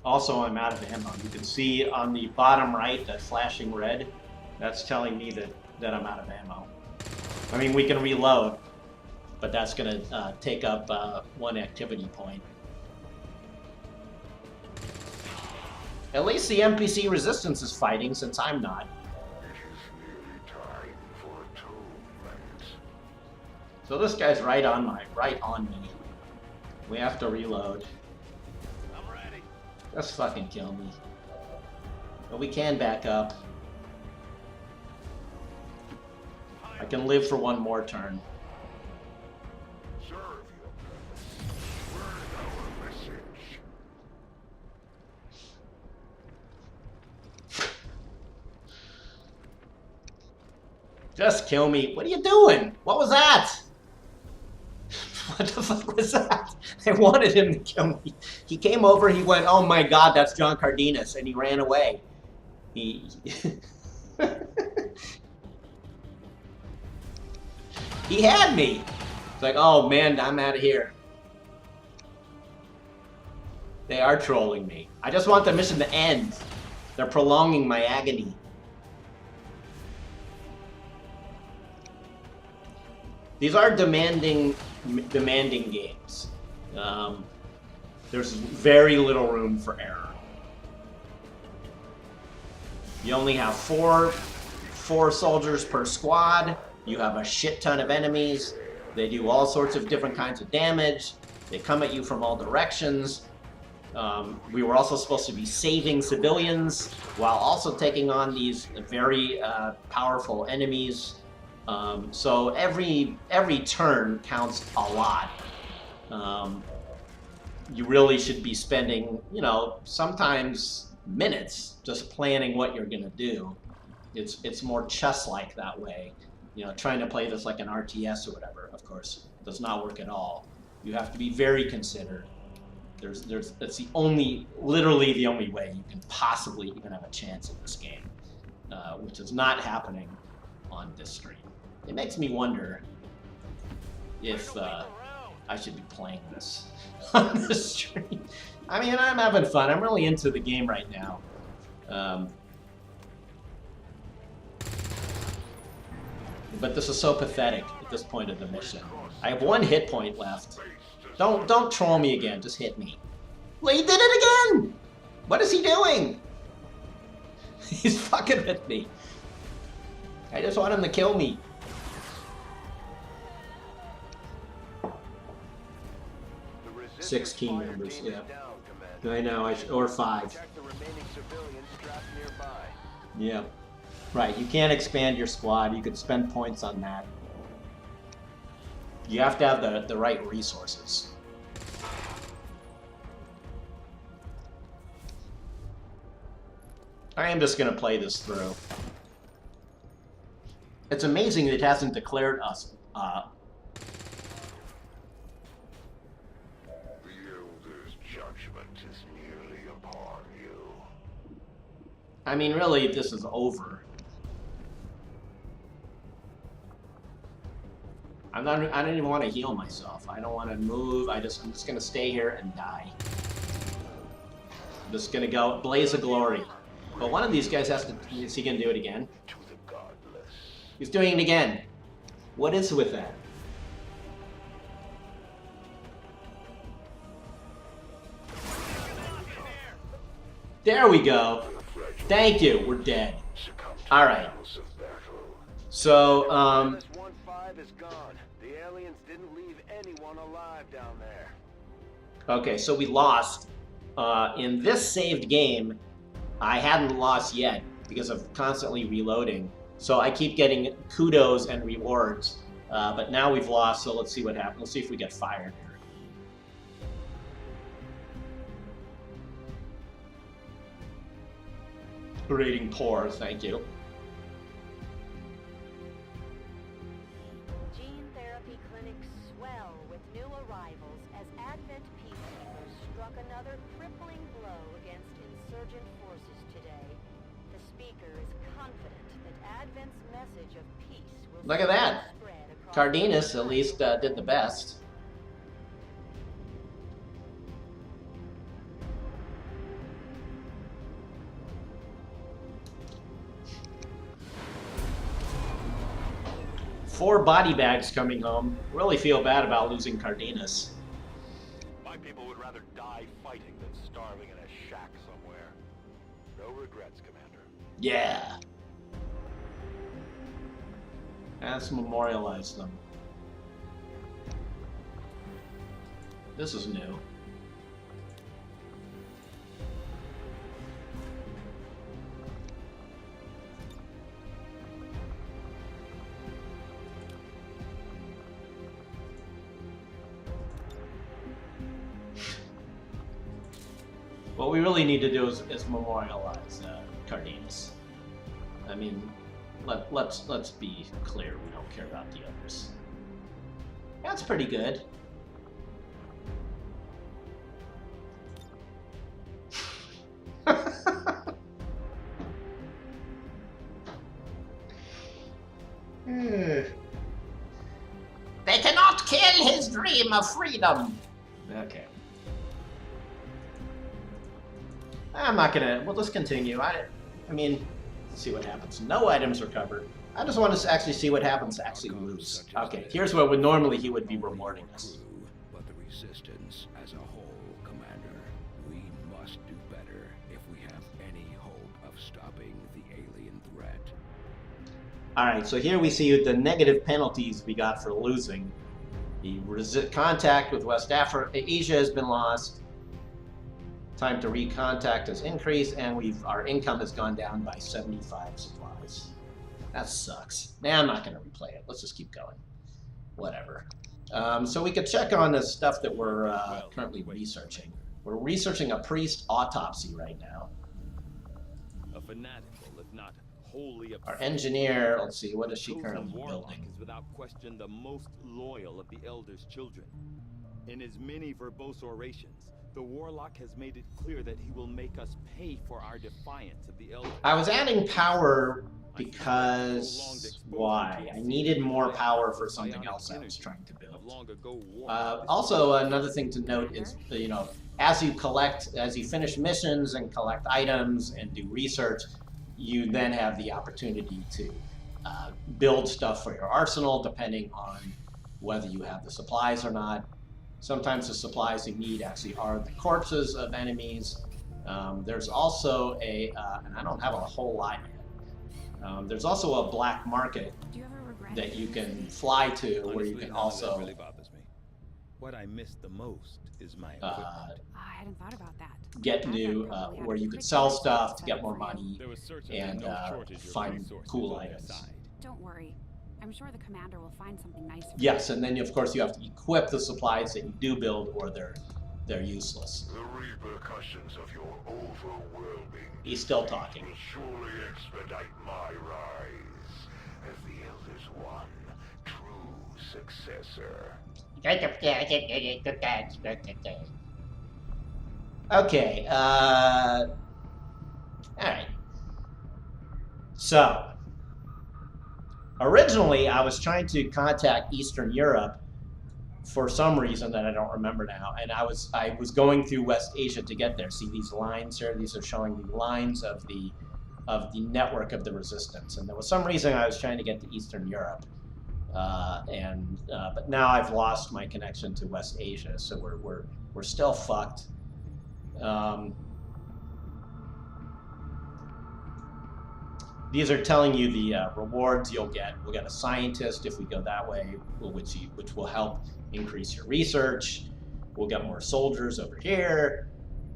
Also, I'm out of ammo. You can see on the bottom right, that flashing red. That's telling me that I'm out of ammo. I mean, we can reload, but that's going to take up 1 activity point. At least the NPC resistance is fighting, since I'm not. It is nearly time for atonement. So this guy's right on me. We have to reload. I'm ready. Just fucking kill me. But we can back up. I can live for 1 more turn. Serve your purpose. Word our message. Just kill me. What are you doing? What was that? What the fuck was that? I wanted him to kill me. He came over, he went, oh my god, that's John Cardenas, and he ran away. He had me. It's like, oh man, I'm out of here. They are trolling me. I just want the mission to end. They're prolonging my agony. These are demanding games. There's very little room for error. You only have four soldiers per squad. You have a shit ton of enemies. They do all sorts of different kinds of damage. They come at you from all directions. We were also supposed to be saving civilians while also taking on these very powerful enemies. So every turn counts a lot. You really should be spending, you know, sometimes minutes just planning what you're gonna do. It's more chess-like that way. You know, trying to play this like an RTS or whatever, of course, does not work at all. You have to be very considered. That's literally the only way you can possibly even have a chance in this game, which is not happening on this stream. It makes me wonder if I should be playing this on the stream. I mean, I'm having fun. I'm really into the game right now. But this is so pathetic at this point of the mission. I have 1 hit point left. Don't troll me again. Just hit me. Well, he did it again! What is he doing? He's fucking with me. I just want him to kill me. The 6 team members, yeah. I know, or 5. Yeah. Right, you can't expand your squad. You could spend points on that. You have to have the right resources. I am just going to play this through. It's amazing that it hasn't declared us. The Elder's judgment is nearly I mean, really, this is over. I don't even want to heal myself. I don't want to move. I'm just gonna stay here and die. I'm just gonna go blaze of glory. But one of these guys has to. Is he gonna do it again? To the godless. He's doing it again. What is with that? There we go. Thank you. We're dead. All right. So, 1-5 is gone. The aliens didn't leave anyone alive down there. okay, so we lost. In this saved game, I hadn't lost yet because of constantly reloading. So I keep getting kudos and rewards. But now we've lost, so let's see what happens. Let's see if we get fired here. Rating poor, thank you. Gene therapy clinics swell with new arrivals as Advent peacekeepers struck another crippling blow against insurgent forces today. The speaker is confident that Advent's message of peace will Look at that. spread across Cardenas at least did the best. Four body bags coming home. Really feel bad about losing Cardenas. My people would rather die fighting than starving in a shack somewhere. No regrets, Commander. Yeah. Let's memorialize them. This is new. What we really need to do is memorialize Cardenas. I mean, let's be clear. We don't care about the others. That's pretty good. They cannot kill his dream of freedom. Okay. I'm not gonna. Well, let's continue. I mean, let's see what happens. No items recovered. I just want to actually see what happens to actually lose. Okay, here's where normally he would be rewarding us. But the resistance as a whole, Commander, we must do better if we have any hope of stopping the alien threat. All right, so here we see the negative penalties we got for losing. The contact with West Africa, Asia has been lost. Time to recontact has increased, and our income has gone down by 75 supplies. That sucks. Nah, I'm not going to replay it. Let's just keep going. Whatever. So we could check on the stuff that we're currently researching. We're researching a priest autopsy right now. A fanatical, if not wholly Our obsessed. engineer, let's see, what is she Chosen currently warlock building? is without question the most loyal of the Elder's children. In his many verbose orations, the warlock has made it clear that he will make us pay for our defiance of the Elder. I was adding power because why? I needed more power for something else I was trying to build. Also, another thing to note is, you know, as you finish missions and collect items and do research, you then have the opportunity to build stuff for your arsenal, depending on whether you have the supplies or not. Sometimes the supplies you need actually are the corpses of enemies. There's also and I don't have a whole lot yet. There's also a black market that you can fly to, where you can also really bothers me. What I miss the most is my equipment. I hadn't thought about that. get new, where you could sell stuff to get more money There was certainly and no shortage of find resources cool on their items. side. Don't worry. I'm sure the commander will find something nice for Yes, and then of course you have to equip the supplies that you do build, or they're useless. The repercussions of your overwhelming He's still talking. will surely expedite my rise as the Elder's one true successor. Okay, alright. So, originally I was trying to contact Eastern Europe for some reason that I don't remember now, and I was going through West Asia to get there. See these lines here? These are showing the lines of the network of the resistance, and there was some reason I was trying to get to Eastern Europe, but now I've lost my connection to West Asia, so we're still fucked. These are telling you the rewards you'll get. We'll get a scientist if we go that way, which will help increase your research. We'll get more soldiers over here.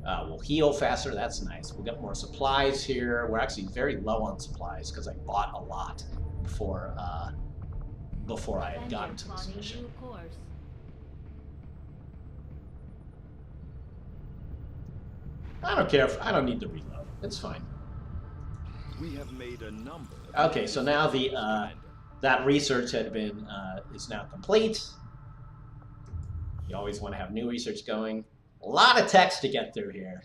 We'll heal faster. That's nice. We'll get more supplies here. We're actually very low on supplies because I bought a lot before I had gotten to this mission. I don't care I don't need to reload. It's fine. We have made a number. Okay, so now that research had been is now complete. You always want to have new research going. A lot of text to get through here.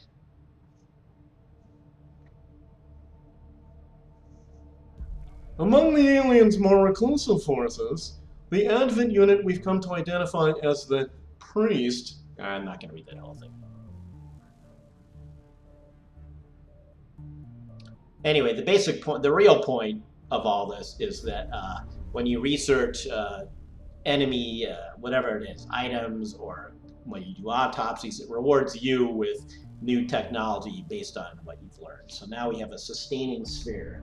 Among the aliens' more reclusive forces, the Advent unit we've come to identify as the Priest. I'm not going to read that whole thing. Anyway, the basic point, the real point of all this is that when you research enemy, whatever it is, items, or when you do autopsies, it rewards you with new technology based on what you've learned. So now we have a sustaining sphere.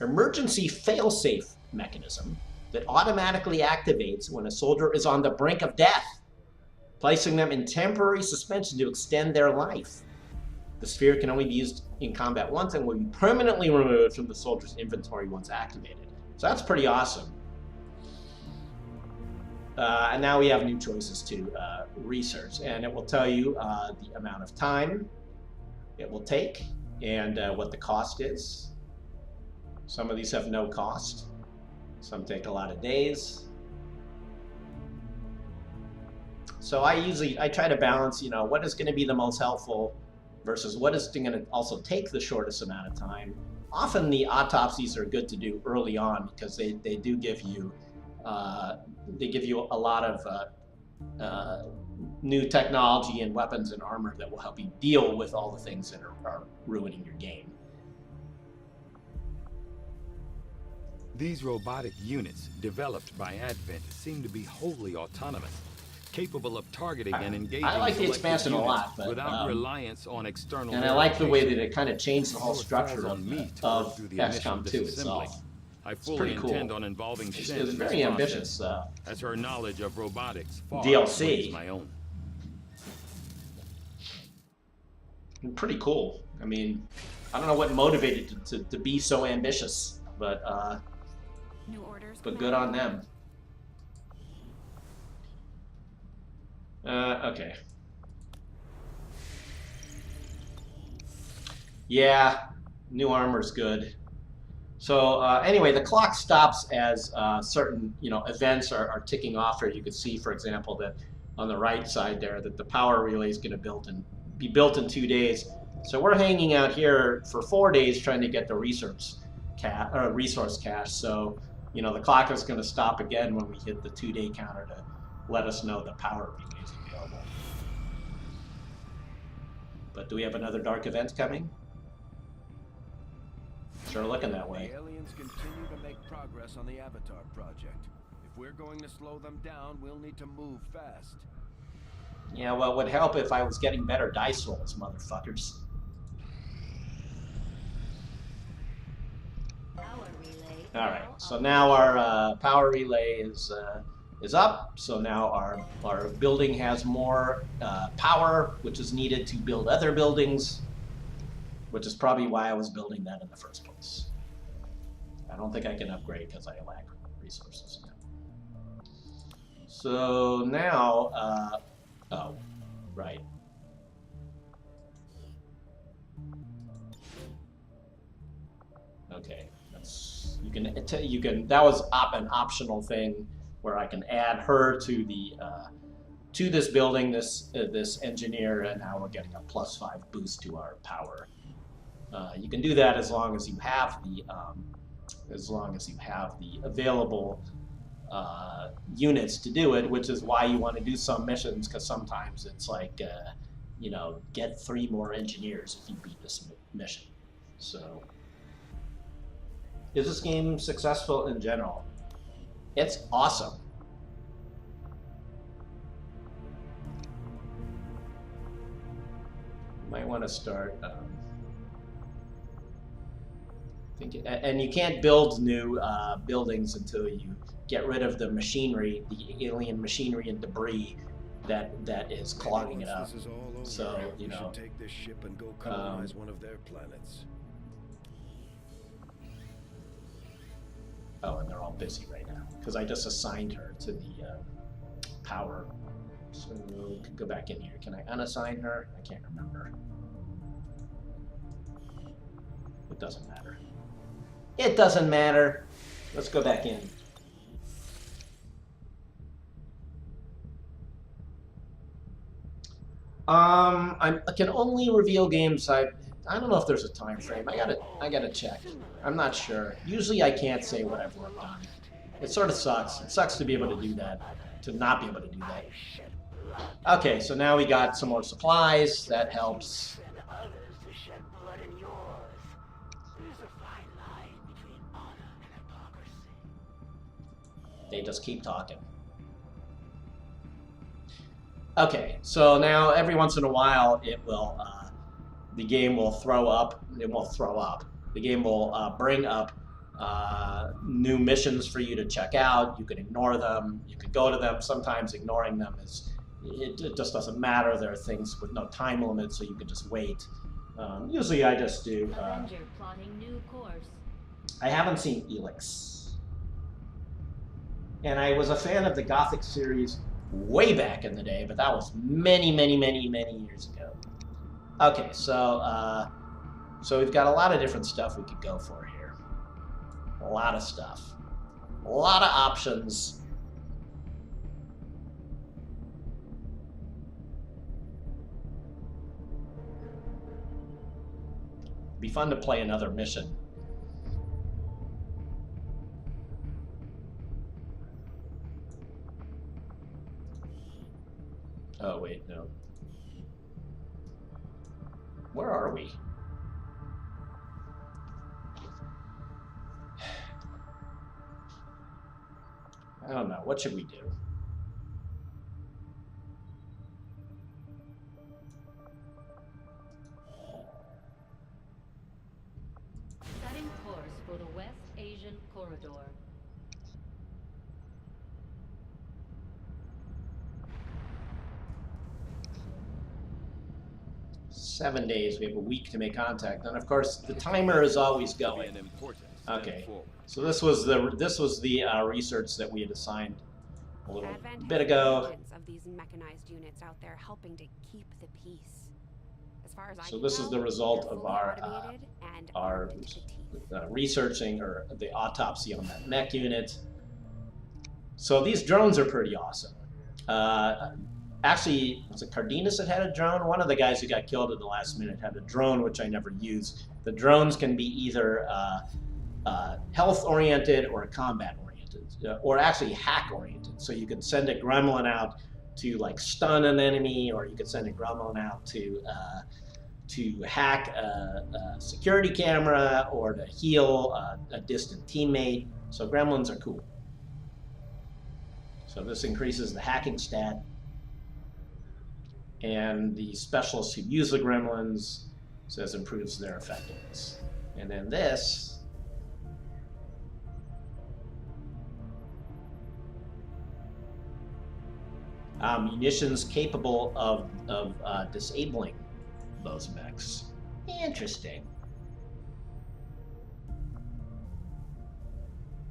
Emergency failsafe mechanism that automatically activates when a soldier is on the brink of death, placing them in temporary suspension to extend their life. The sphere can only be used in combat once and will be permanently removed from the soldier's inventory once activated. So that's pretty awesome. And now we have new choices to research, and it will tell you the amount of time it will take and what the cost is. Some of these have no cost. Some take a lot of days. So I try to balance, what is going to be the most helpful versus what is going to also take the shortest amount of time. Often the autopsies are good to do early on because they do give you a lot of new technology and weapons and armor that will help you deal with all the things that are ruining your game. These robotic units developed by Advent seem to be wholly autonomous, capable of targeting and engaging. I like the expansion a lot, but without reliance on external. And I like the way that it kind of changed the whole structure of XCOM2 itself. I fully intend on involving Shen. It's very ambitious. As her knowledge of robotics far DLC. my own. Pretty cool. I mean, I don't know what motivated it to be so ambitious, but New orders. But good on them. Okay. Yeah, new armor's good. So anyway, the clock stops as certain events are ticking off. Or you can see, for example, that on the right side there, that the power relay is going to be built in 2 days. So we're hanging out here for 4 days trying to get the resource cache. So the clock is going to stop again when we hit the 2-day counter to let us know the power relay is available. But do we have another dark event coming? Sure looking that way. The aliens continue to make progress on the Avatar project. If we're going to slow them down, we'll need to move fast. Yeah, well, it would help if I was getting better dice rolls, motherfuckers. All right, so now our power relay is up. So now our building has more power, which is needed to build other buildings, which is probably why I was building that in the first place. I don't think I can upgrade because I lack resources. So now, oh, right. Okay. That was an optional thing where I can add her to to this building, this engineer, and now we're getting a +5 boost to our power. You can do that as long as you have the available units to do it, which is why you want to do some missions, because sometimes it's like, you know, get 3 more engineers if you beat this mission. So, is this game successful in general? It's awesome. You might want to start. And you can't build new buildings until you get rid of the machinery, the alien machinery and debris that is clogging it up. So, you know, take this ship and go colonize one of their planets. Oh, and they're all busy right now because I just assigned her to the power. So we can go back in here. Can I unassign her? I can't remember. It doesn't matter. It doesn't matter. Let's go back in. I can only reveal games. I don't know if there's a time frame. I gotta check. I'm not sure. Usually I can't say what I've worked on. It sort of sucks. It sucks to be able to do that, to not be able to do that. Okay, so now we got some more supplies. That helps. They just keep talking. Okay, so now every once in a while it will, the game will throw up. It won't throw up. The game will bring up new missions for you to check out. You can ignore them. You can go to them. Sometimes ignoring them is, it just doesn't matter. There are things with no time limit, so you can just wait. Usually I just do. Avenger plotting new course. I haven't seen Elix. And I was a fan of the Gothic series way back in the day, but that was many, many, many, many years ago. Okay, so so we've got a lot of different stuff we could go for here. A lot of stuff. A lot of options. It'd be fun to play another mission. Oh, wait, no. Where are we? I don't know. What should we do? Setting course for the West Asian Corridor. Seven days. We have a week to make contact, and of course the timer is always going. Okay, so this was the research that we had assigned a little bit ago. Of these mechanized units out there helping to keep the peace. As far as So this is the result of our researching or the autopsy on that mech unit. So these drones are pretty awesome. Actually, was it Cardenas that had a drone? One of the guys who got killed at the last minute had a drone, which I never used. The drones can be either health-oriented or combat-oriented, or actually hack-oriented. So you could send a gremlin out to like stun an enemy, or you could send a gremlin out to hack a security camera, or to heal a distant teammate. So gremlins are cool. So this increases the hacking stat. And the specialists who use the gremlins says improves their effectiveness. And then this munitions capable of disabling those mechs. Interesting.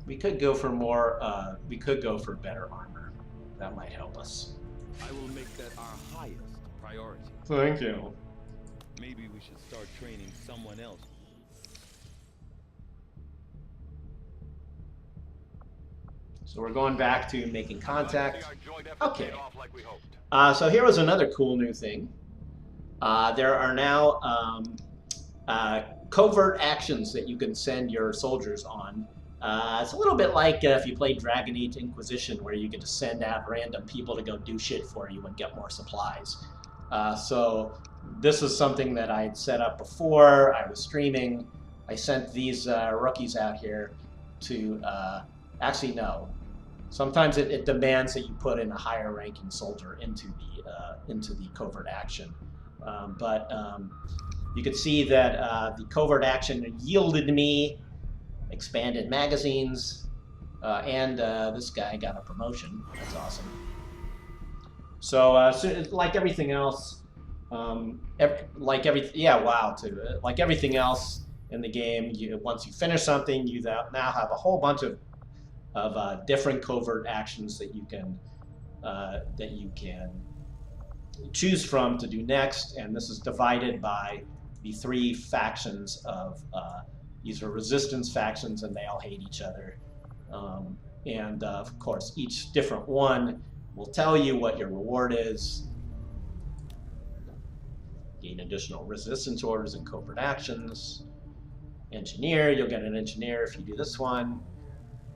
We could go for more. We could go for better armor. That might help us. I will make that our highest priority. Thank you. Maybe we should start training someone else. So we're going back to making contact. Our joint effort Okay. paid off like we hoped. So here was another cool new thing. There are now covert actions that you can send your soldiers on. It's a little bit like if you played Dragon Age Inquisition, where you get to send out random people to go do shit for you and get more supplies. So this is something that I had set up before. I was streaming. I sent these rookies out here to actually no. Sometimes it demands that you put in a higher ranking soldier into the covert action. But you can see that the covert action yielded me expanded magazines, and this guy got a promotion. That's awesome. So, like everything else, like everything else in the game, once you finish something, you now have a whole bunch of different covert actions that you can choose from to do next, and this is divided by the 3 factions of these are resistance factions, and they all hate each other. And of course, each different one will tell you what your reward is. Gain additional resistance orders and covert actions. Engineer, you'll get an engineer if you do this one.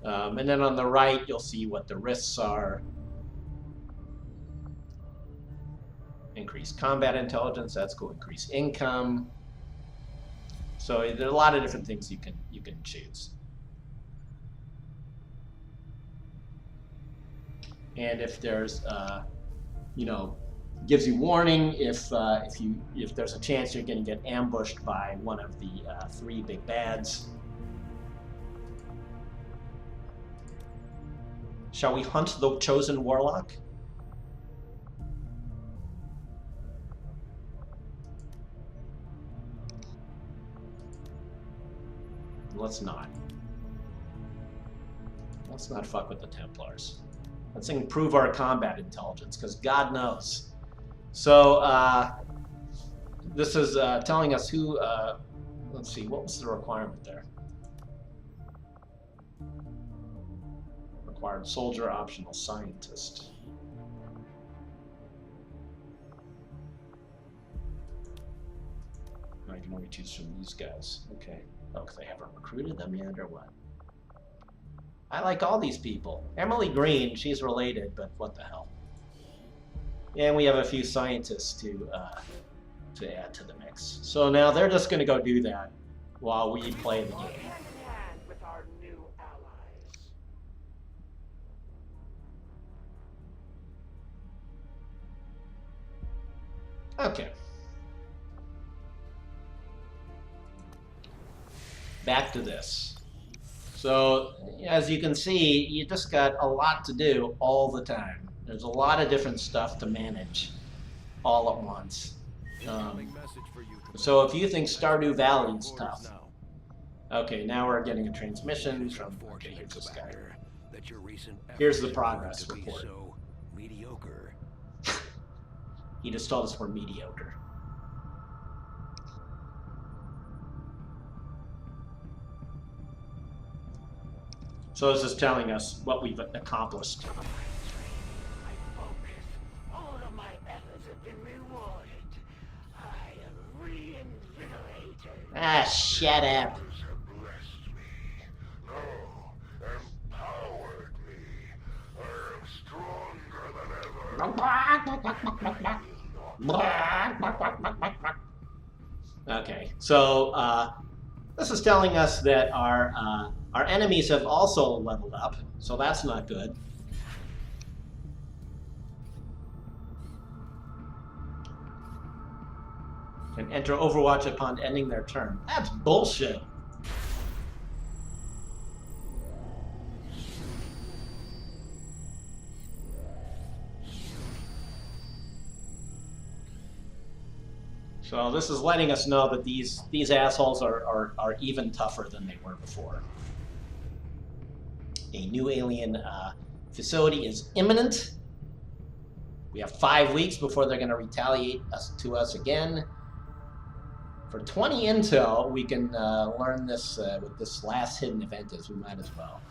And then on the right, you'll see what the risks are. Increase combat intelligence, that's cool. Increase income. So there are a lot of different things you can choose. And if there's, gives you warning if there's a chance you're going to get ambushed by one of the 3 big bads. Shall we hunt the chosen warlock? Let's not. Let's not fuck with the Templars. Let's improve our combat intelligence, because God knows. So, this is telling us who, let's see, what was the requirement there? Required soldier, optional scientist. I can only choose from these guys. Okay. Oh, because they haven't recruited them yet, or what? I like all these people. Emily Green, she's related, but what the hell? And we have a few scientists to add to the mix. So now they're just going to go do that while we play the game. Hand in hand with our new allies. Okay. Back to this. So, as you can see, you just got a lot to do all the time. There's a lot of different stuff to manage all at once. So if you think Stardew Valley is tough, okay, now we're getting a transmission from, okay, here's this guy. Here's the progress report. He just told us we're mediocre. So this is telling us what we've accomplished. My focus, all of my efforts have been rewarded. I am reinvigorated. Ah, shut up. Others have blessed me. No, empowered me. I am stronger than ever. Okay, so this is telling us that our enemies have also leveled up, so that's not good. Can enter Overwatch upon ending their turn. That's bullshit. So this is letting us know that these assholes are even tougher than they were before. A new alien facility is imminent. We have 5 weeks before they're going to retaliate to us again. For 20 intel, we can learn this with this last hidden event, as we might as well.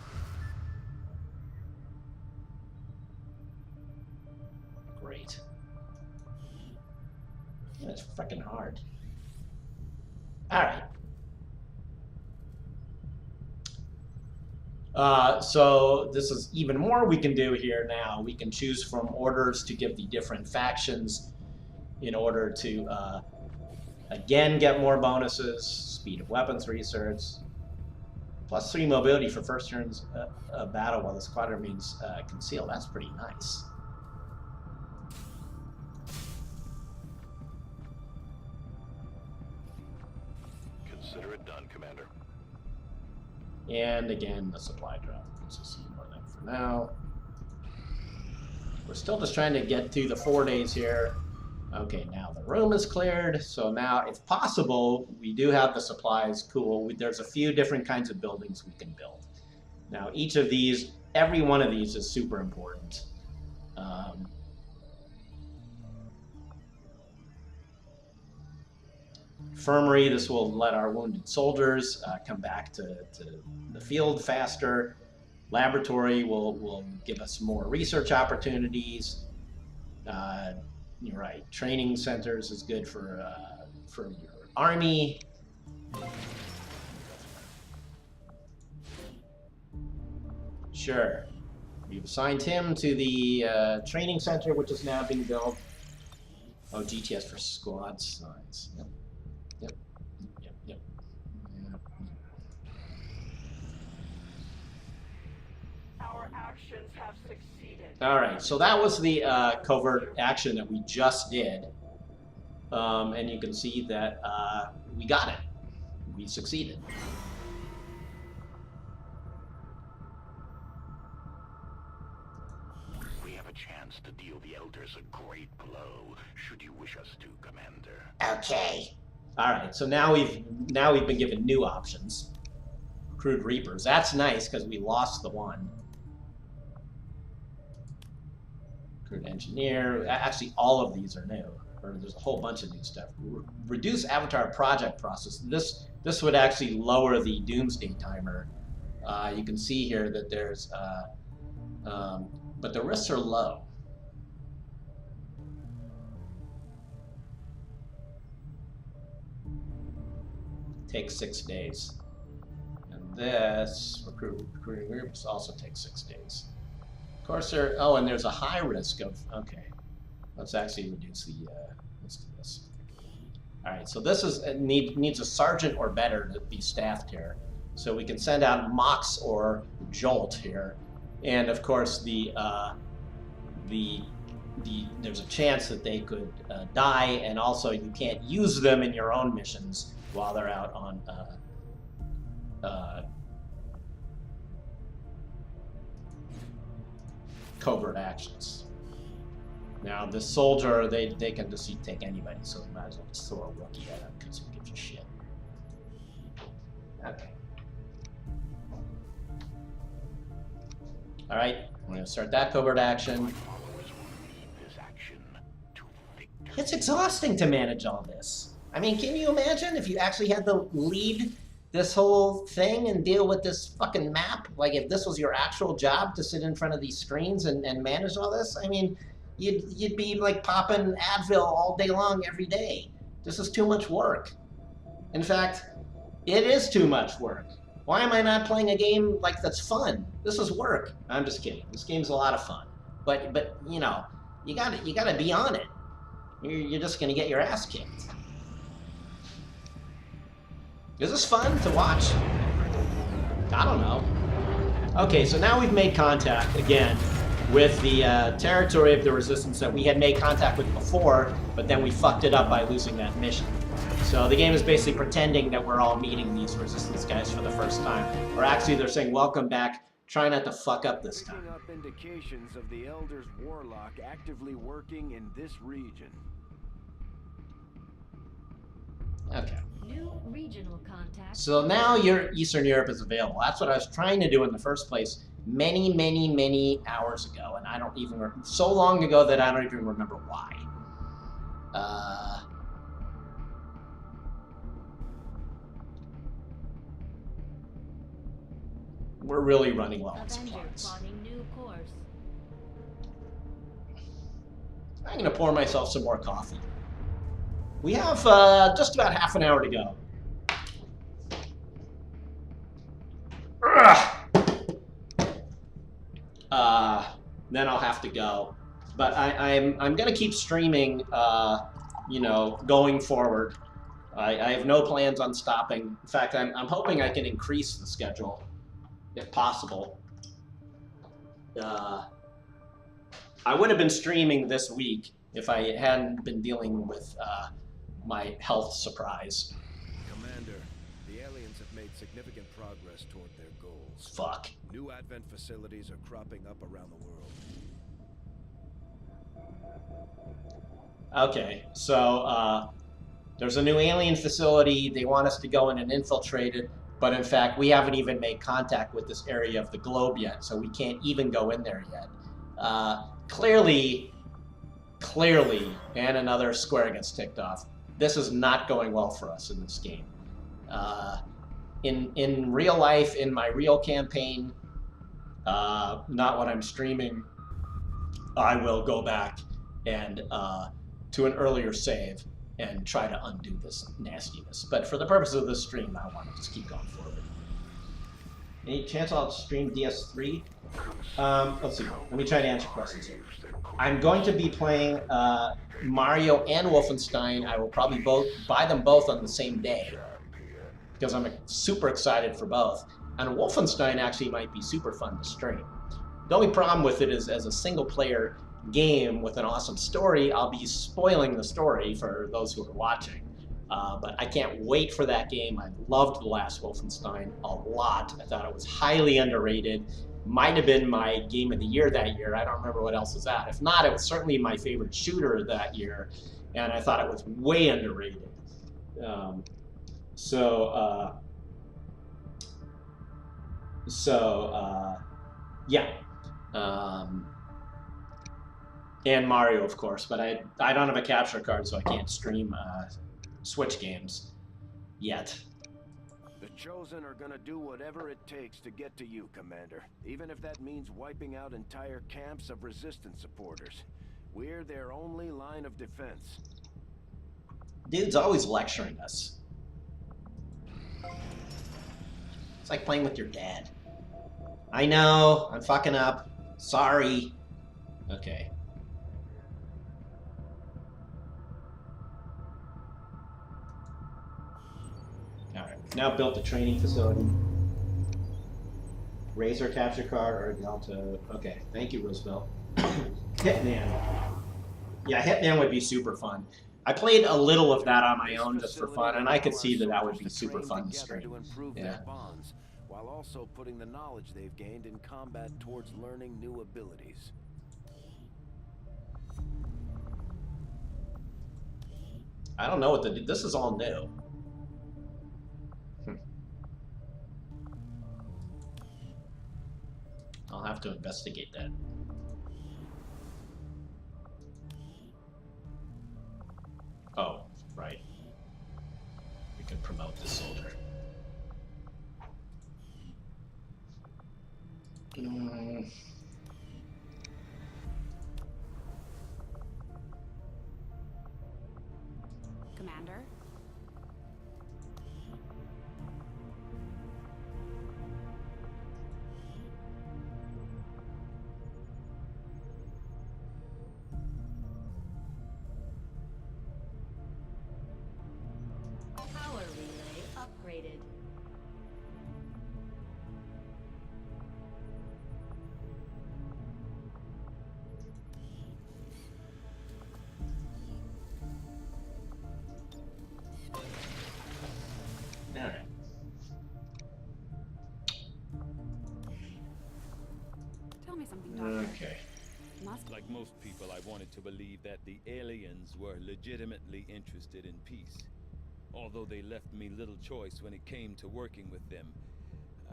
great. It's freaking hard. All right. So this is even more we can do here now. We can choose from orders to give the different factions in order to, again, get more bonuses, speed of weapons research, +3 mobility for first turns battle while the squadron remains concealed. That's pretty nice. Consider it done, Commander. And again, the supply drop. Let's just see more of that for now. We're still just trying to get through the 4 days here. Okay, now the room is cleared. So now, if possible, we do have the supplies. Cool. There's a few different kinds of buildings we can build. Now, each of these, every one of these is super important. Infirmary, this will let our wounded soldiers come back to the field faster. Laboratory will give us more research opportunities. You're right. Training centers is good for your army. Sure. We've assigned him to the training center, which is now being built. Oh, GTS for squad size. Yep. Yep. Yep. Yep. Yep. Our actions have succeeded. All right, so that was the covert action that we just did. And you can see that we got it. We succeeded. We have a chance to deal the Elders a great blow, should you wish us to, Commander. Okay. All right, so now we've been given new options. Recruit Reapers. That's nice because we lost the one. Recruit Engineer. Actually, all of these are new. Or there's a whole bunch of new stuff. Reduce Avatar project process. This would actually lower the Doomsday timer. You can see here that there's, but the risks are low. Takes 6 days. And this recruiting groups also takes 6 days. Of course, and there's a high risk of, okay. Let's actually reduce the, let's do this. All right, so this is needs a sergeant or better to be staffed here. So we can send out Mox or Jolt here. And of course, there's a chance that they could die, and also you can't use them in your own missions while they're out on covert actions. Now, this soldier, they can just take anybody, so we might as well just throw a rookie at him because who gives a shit. Okay. All right, we're going to start that covert action. It's exhausting to manage all this. I mean, can you imagine if you actually had to lead this whole thing and deal with this fucking map? Like, if this was your actual job to sit in front of these screens and manage all this? I mean, you'd be like popping Advil all day long every day. This is too much work. In fact, it is too much work. Why am I not playing a game like that's fun? This is work. I'm just kidding. This game's a lot of fun. But you know, you gotta be on it. You're just gonna get your ass kicked. Is this fun to watch? I don't know. Okay, so now we've made contact again with the territory of the Resistance that we had made contact with before, but then we fucked it up by losing that mission. So the game is basically pretending that we're all meeting these Resistance guys for the first time. Or actually, they're saying, welcome back, try not to fuck up this time. Picking up indications of the Elder's warlock actively working in this region. Okay. New regional contact. So now your Eastern Europe is available. That's what I was trying to do in the first place many, many, many hours ago, and I don't even so long ago that I don't even remember why. We're really running low on supplies. Plotting new course. I'm gonna pour myself some more coffee. We have just about half an hour to go. Then I'll have to go. But I'm gonna keep streaming, you know, going forward. I have no plans on stopping. In fact, I'm hoping I can increase the schedule, if possible. I would have been streaming this week if I hadn't been dealing with my health surprise. Commander, the aliens have made significant progress toward their goals. Fuck. New Advent facilities are cropping up around the world. Okay, so there's a new alien facility. They want us to go in and infiltrate it, but in fact, we haven't even made contact with this area of the globe yet, so we can't even go in there yet. Clearly, and another square gets ticked off. This is not going well for us in this game. In real life, in my real campaign, not what I'm streaming, I will go back and to an earlier save and try to undo this nastiness. But for the purpose of this stream, I want to just keep going forward. Any chance I'll stream DS3? Let's see. Let me try to answer questions here. I'm going to be playing Mario and Wolfenstein. I will probably buy them both on the same day because I'm super excited for both. And Wolfenstein actually might be super fun to stream. The only problem with it is, as a single-player game with an awesome story, I'll be spoiling the story for those who are watching. But I can't wait for that game. I loved the last Wolfenstein a lot. I thought it was highly underrated. Might have been my game of the year that year. I don't remember what else was out. If not, it was certainly my favorite shooter that year, and I thought it was way underrated. Yeah. And Mario, of course, but I don't have a capture card, so I can't stream Switch games yet. The Chosen are gonna do whatever it takes to get to you, Commander. Even if that means wiping out entire camps of Resistance supporters. We're their only line of defense. Dude's always lecturing us. It's like playing with your dad. I know, I'm fucking up. Sorry. Okay. Alright, now built the training facility. Razor capture card or Delta. Okay, thank you, Roosevelt. Hitman. Yeah, Hitman would be super fun. I played a little of that on my own just for fun, and I could see that that would be super fun to stream. Yeah. While also putting the knowledge they've gained in combat towards learning new abilities. I don't know what to do. This is all new. I'll have to investigate that. Oh, right. We can promote the soldier. Commander? Power relay upgraded. Alright. Tell me something, Doctor. Okay. Must Like most people, I wanted to believe that the aliens were legitimately interested in peace. Although they left me little choice when it came to working with them,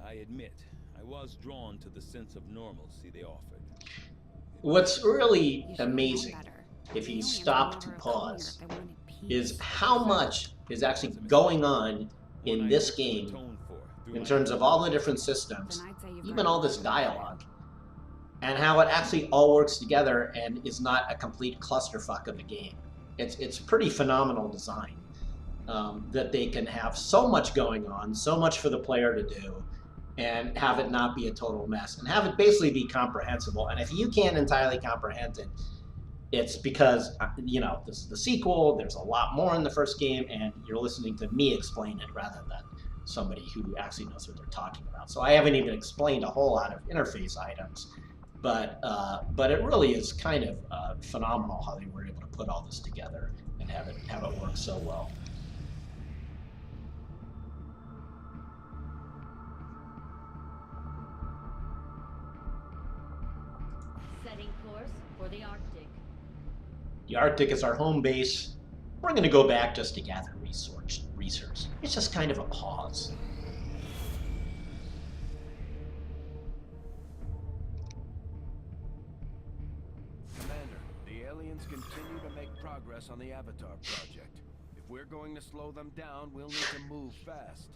I admit I was drawn to the sense of normalcy they offered. What's really You should know amazing, better. if The you aliens stop would to never have come here pause, if they wanted peace. is how much is actually going on in One I this worked to game atone for through in my terms of all the different systems, Then I'd say you've even got all it this all. dialogue. and how it actually all works together and is not a complete clusterfuck of a game. It's pretty phenomenal design, that they can have so much going on, so much for the player to do, and have it not be a total mess, and have it basically be comprehensible. And if you can't entirely comprehend it, it's because, you know, this is the sequel, there's a lot more in the first game, and you're listening to me explain it rather than somebody who actually knows what they're talking about. So I haven't even explained a whole lot of interface items, but it really is kind of phenomenal how they were able to put all this together and have it work so well. Setting course for the Arctic. The Arctic is our home base. We're going to go back just to gather research. It's just kind of a pause. Commander, the aliens continue to make progress on the Avatar project. If we're going to slow them down, we'll need to move fast.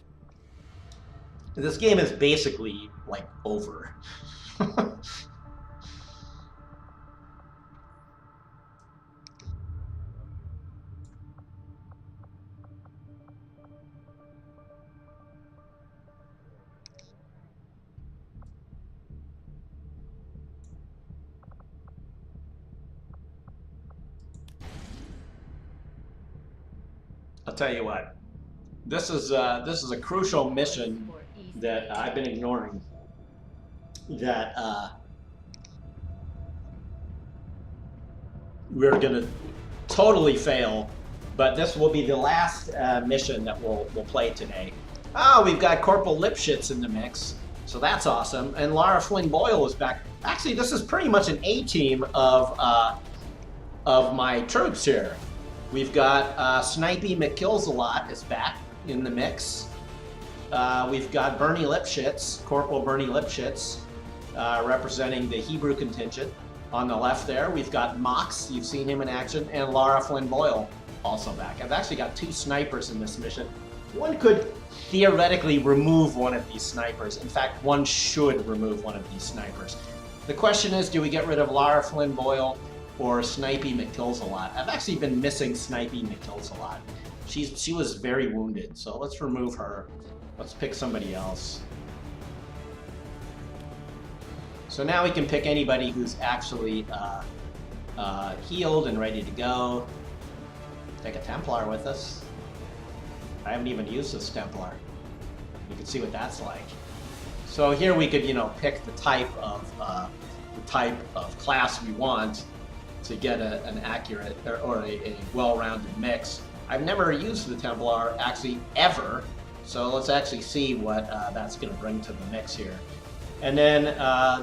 This game is basically, like, over. I'll tell you what. This is a crucial mission that I've been ignoring. That we're gonna totally fail, but this will be the last mission that we'll play today. Oh, we've got Corporal Lipschitz in the mix, so that's awesome. And Lara Flynn Boyle is back. Actually, this is pretty much an A-team of my troops here. We've got Snipey McKillsalot is back in the mix. We've got Bernie Lipschitz, Corporal Bernie Lipschitz, representing the Hebrew contingent. On the left there, we've got Mox, you've seen him in action, and Lara Flynn Boyle also back. I've actually got 2 snipers in this mission. One could theoretically remove one of these snipers. In fact, one should remove one of these snipers. The question is, do we get rid of Lara Flynn Boyle or Snipey McKillsalot? I've actually been missing Snipey McKillsalot. She was very wounded, so let's remove her. Let's pick somebody else. So now we can pick anybody who's actually healed and ready to go. Take a Templar with us. I haven't even used this Templar. You can see what that's like. So here we could, you know, pick the type of class we want to get an accurate or a well-rounded mix. I've never used the Templar actually ever, so let's actually see what that's going to bring to the mix here. And then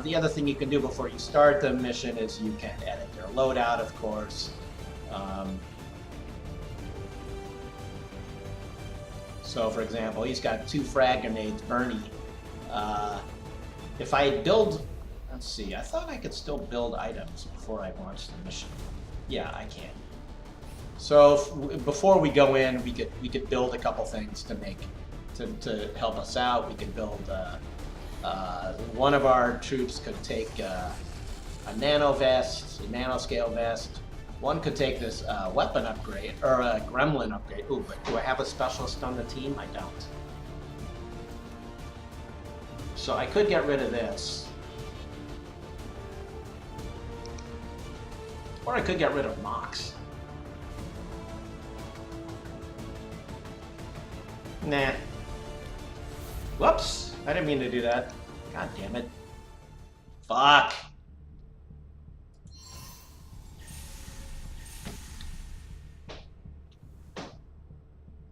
the other thing you can do before you start the mission is you can edit their loadout, of course. So for example, he's got 2 frag grenades, Bernie. If I build, let's see, I thought I could still build items before I launch the mission. Yeah, I can. So before we go in, we could build a couple things to help us out. We could build one of our troops could take a nano vest, a nanoscale vest. One could take this weapon upgrade or a gremlin upgrade. Ooh, but do I have a specialist on the team? I don't. So I could get rid of this. Or I could get rid of Mox. Nah. Whoops. I didn't mean to do that. God damn it. Fuck.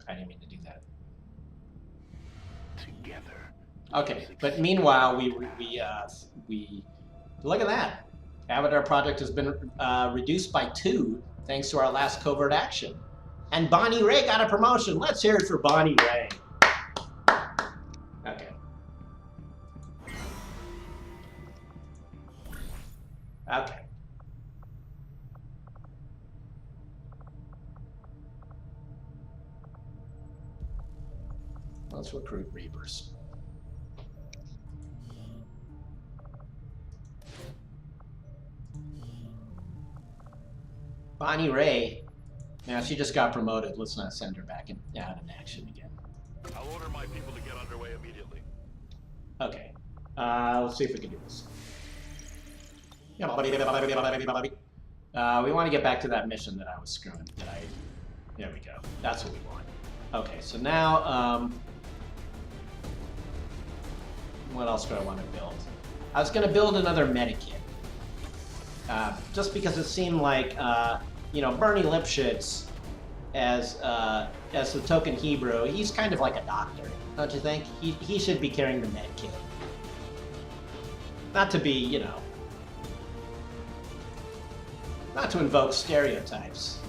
I didn't mean to do that. Together. Okay, but meanwhile, we look at that. Avatar project has been reduced by 2 thanks to our last covert action. And Bonnie Ray got a promotion. Let's hear it for Bonnie Ray. Okay. Okay. Let's recruit Reapers. Bonnie Ray. Now she just got promoted. Let's not send her back out in action again. I'll order my people to get underway immediately. Okay. Let's see if we can do this. We want to get back to that mission that I was screwing. There we go. That's what we want. Okay, so now, what else do I want to build? I was going to build another medikit. Just because it seemed like, you know, Bernie Lipschitz, as the token Hebrew, he's kind of like a doctor, don't you think? He should be carrying the medkit. Not to be, you know, not to invoke stereotypes.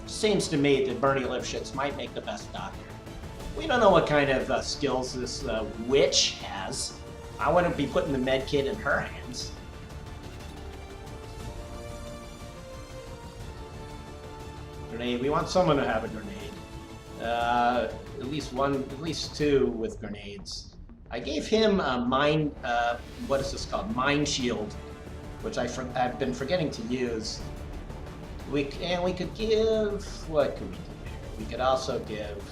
Seems to me that Bernie Lipschitz might make the best doctor. We don't know what kind of skills this witch has. I wouldn't be putting the medkit in her hands. Grenade. We want someone to have a grenade. At least one, at least two with grenades. I gave him a mind. What is this called? Mind shield, which I've been forgetting to use. We could give. What could we do here? We could also give.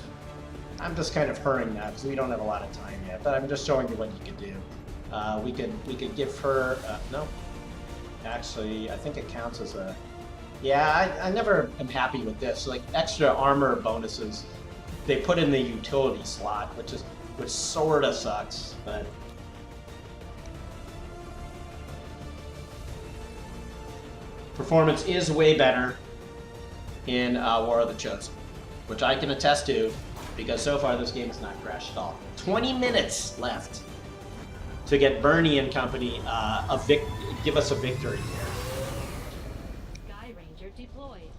I'm just kind of hurrying now because we don't have a lot of time yet. But I'm just showing you what you could do. We could give her. No, actually, I think it counts as a. Yeah, I never am happy with this. Like extra armor bonuses, they put in the utility slot, which sort of sucks, but. Performance is way better in War of the Chosen, which I can attest to, because so far this game has not crashed at all. 20 minutes left to get Bernie and company give us a victory here. Sky Ranger deployed.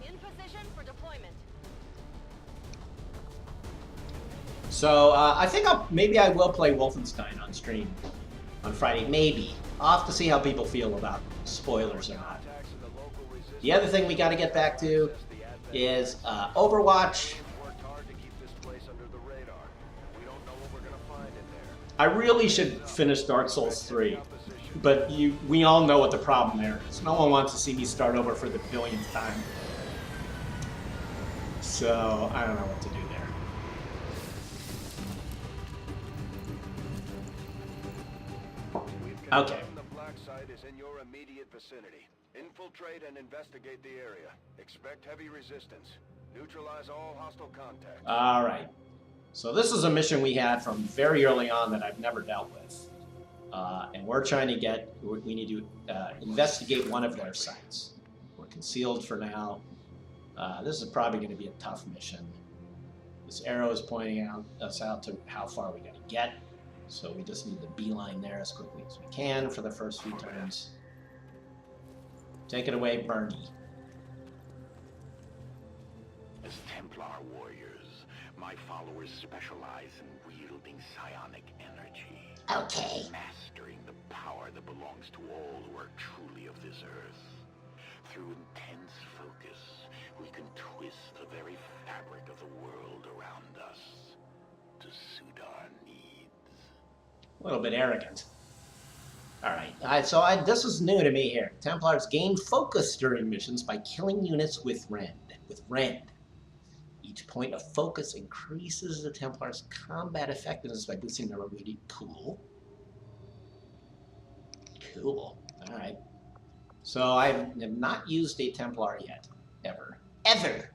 In position for deployment. So I think maybe I will play Wolfenstein on stream on Friday. Maybe. I'll have to see how people feel about spoilers or not. The other thing we got to get back to is Overwatch. I really should finish Dark Souls 3, but we all know what the problem there is. No one wants to see me start over for the billionth time. So I don't know what to do there. Okay. The black site is in your immediate vicinity. Infiltrate and investigate the area. Expect heavy resistance. Neutralize all hostile contacts. All right. So this is a mission we had from very early on that I've never dealt with. And we're trying to we need to investigate one of their sites. We're concealed for now. This is probably going to be a tough mission. This arrow is pointing us out to how far we got to get. So we just need to beeline there as quickly as we can for the first few turns. Take it away, Bernie. As Templar warriors, my followers specialize in wielding psionic energy. Okay. Mastering the power that belongs to all who are truly of this earth. Through intense focus, we can twist the very fabric of the world around us to suit our needs. A little bit arrogant. Alright, so this is new to me here. Templars gain focus during missions by killing units with Rend. Each point of focus increases the Templar's combat effectiveness by boosting their mobility. Cool. Cool. Alright. So I have not used a Templar yet. Ever. Ever!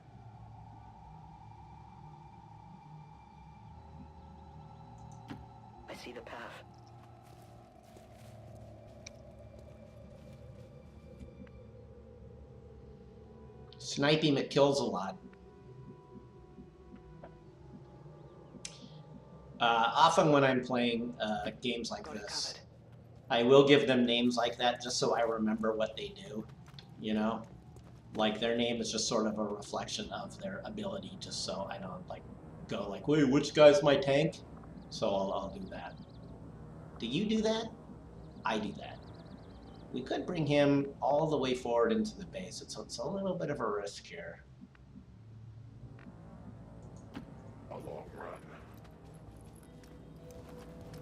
I see the path. Sniping that kills a lot. Often when I'm playing games like this, I will give them names like that just so I remember what they do, you know? Like their name is just sort of a reflection of their ability, just so I don't like go like, wait, which guy's my tank? So I'll do that. Do you do that? I do that. We could bring him all the way forward into the base. It's a little bit of a risk here. A long run.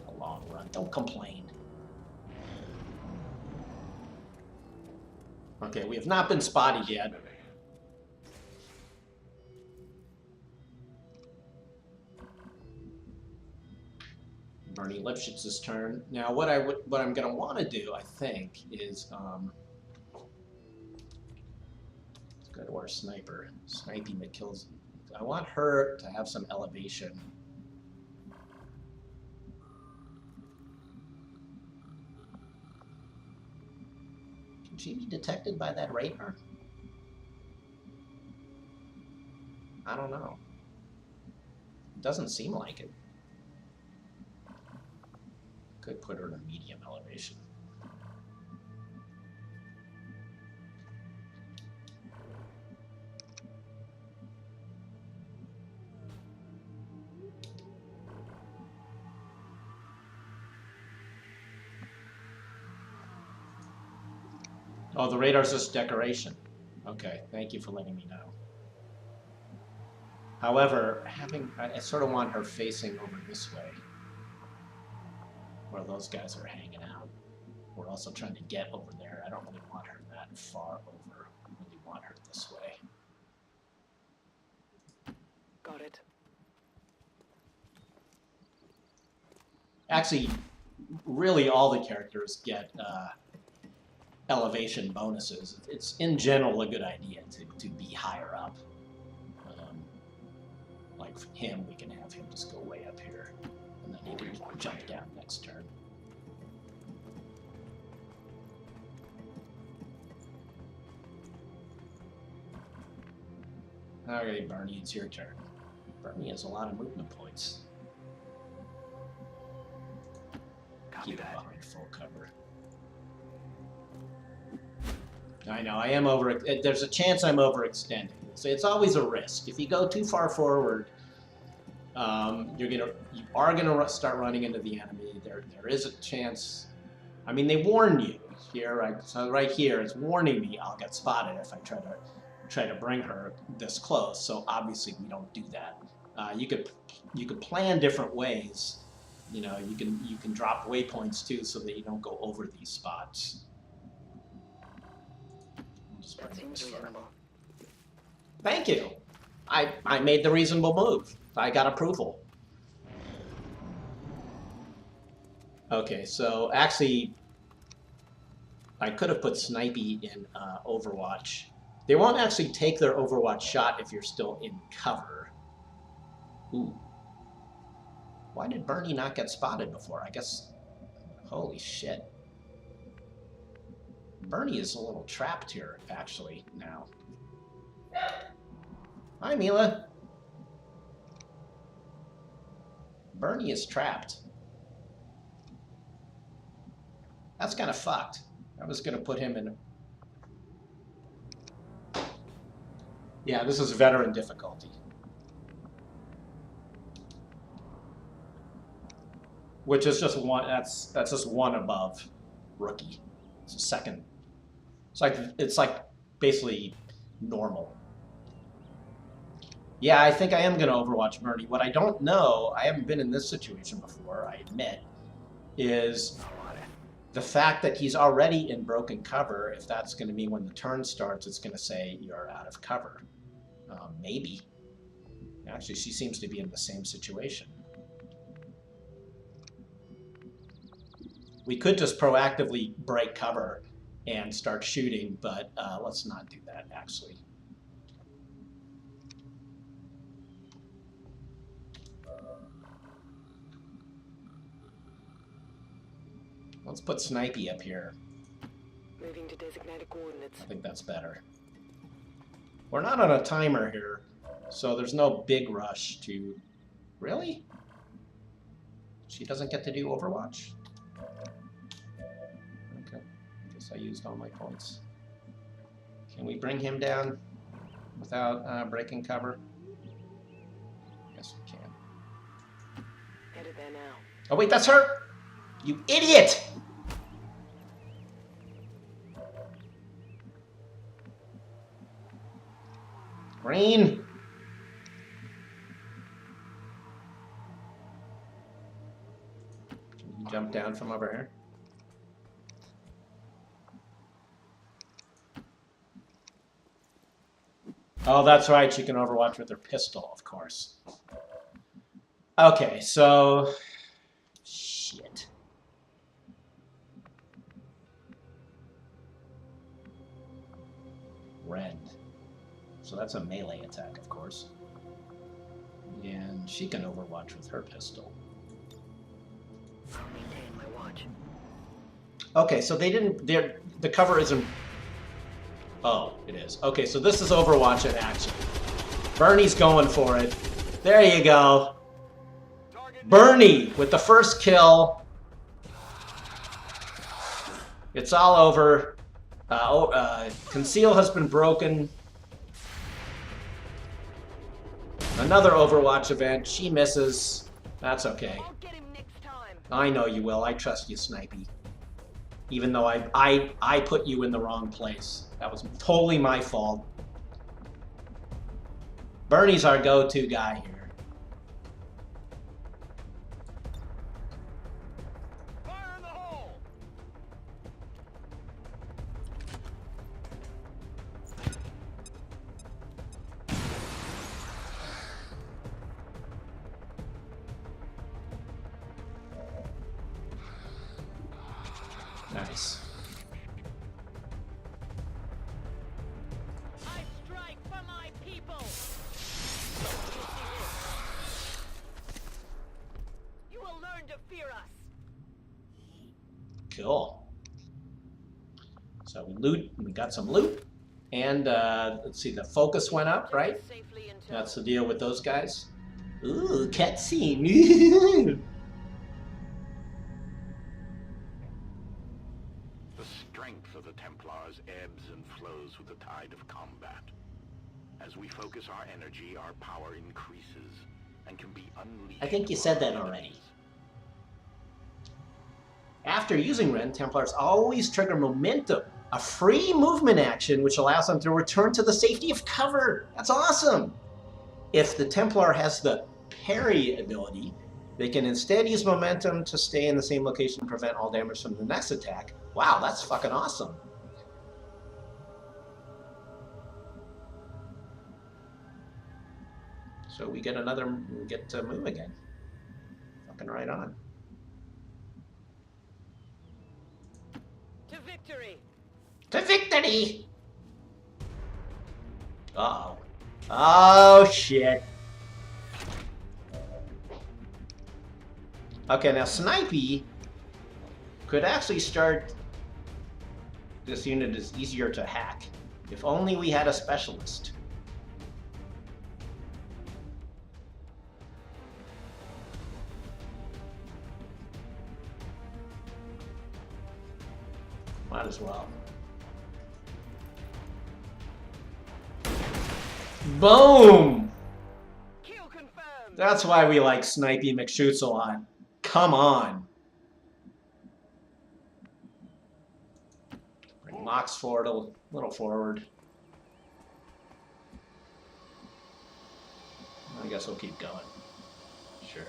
A long run. Don't complain. Okay, we have not been spotted yet. Bernie Lipschitz's turn. Now, what I'm gonna want to do, I think, is let's go to our sniper, Snipey McKills. I want her to have some elevation. Can she be detected by that radar? I don't know. It doesn't seem like it. Could put her in a medium elevation. Oh, the radar's just decoration. Okay, thank you for letting me know. However, I sort of want her facing over this way, where those guys are hanging out. We're also trying to get over there. I don't really want her that far over. I really want her this way. Got it. Actually, really all the characters get elevation bonuses. It's in general a good idea to be higher up. Like for him, we can have him just go way up here, and then he can jump down next turn. Alright, Barney, it's your turn. Barney has a lot of movement points. Keep it behind full cover. I know, I am there's a chance I'm overextending. So it's always a risk. If you go too far forward, you are gonna start running into the enemy. There is a chance. I mean, they warn you here, right? So right here, it's warning me I'll get spotted if I try to bring her this close. So obviously we don't do that. You could plan different ways. You know, you can drop waypoints too, so that you don't go over these spots. That seems reasonable. Thank you. I made the reasonable move. I got approval. Okay, so actually, I could have put Snipey in Overwatch. They won't actually take their Overwatch shot if you're still in cover. Ooh. Why did Bernie not get spotted before? I guess... Holy shit. Bernie is a little trapped here, actually, now. Hi, Mila. Bernie is trapped. That's kind of fucked. I was going to put him in... Yeah, this is veteran difficulty. Which is just one, that's just one above rookie. It's a second. It's like basically normal. Yeah, I think I am going to Overwatch Bernie. What I don't know, I haven't been in this situation before, I admit, is the fact that he's already in broken cover. If that's going to mean when the turn starts, it's going to say you're out of cover. Maybe. Actually, she seems to be in the same situation. We could just proactively break cover and start shooting, but let's not do that, actually. Let's put Snipey up here. Moving to designated coordinates. I think that's better. We're not on a timer here, so there's no big rush to... Really? She doesn't get to do Overwatch? Okay. I guess I used all my points. Can we bring him down without breaking cover? Yes, we can. Headed there now. Oh, wait, that's her! You idiot! Green! Can you jump down from over here? Oh, that's right. She can overwatch with her pistol, of course. Okay, so... Shit. Rend. So that's a melee attack, of course. And she can overwatch with her pistol. I'll maintain my watch. Okay, so they didn't... The cover isn't... Oh, it is. Okay, so this is Overwatch in action. Bernie's going for it. There you go. Bernie with the first kill. It's all over. Conceal has been broken. Another Overwatch event. She misses. That's okay. I'll get him next time. I know you will. I trust you, Snipey. Even though I put you in the wrong place. That was totally my fault. Bernie's our go-to guy here. Fire in the hole! Nice. I strike for my people. You will learn to fear us. Cool. So we got some loot. And let's see, the focus went up, right? Safely until That's the deal with those guys. Ooh, cutscene. The strength of the Templars ebbs and flows with the tide of combat. As we focus our energy, our power increases and can be unleashed. I think you said that already. After using Rend, Templars always trigger momentum, a free movement action which allows them to return to the safety of cover. That's awesome! If the Templar has the parry ability, they can instead use momentum to stay in the same location and prevent all damage from the next attack. Wow, that's fucking awesome. So we get to move again. Fucking right on. to victory. To victory! Uh-oh. Oh, shit. Okay, now Snipey could actually start... This unit is easier to hack. If only we had a specialist. Might as well. Boom! Kill confirmed. That's why we like Snipey McShoots a lot. Come on. Bring Mox forward a little forward. I guess we'll keep going. Sure.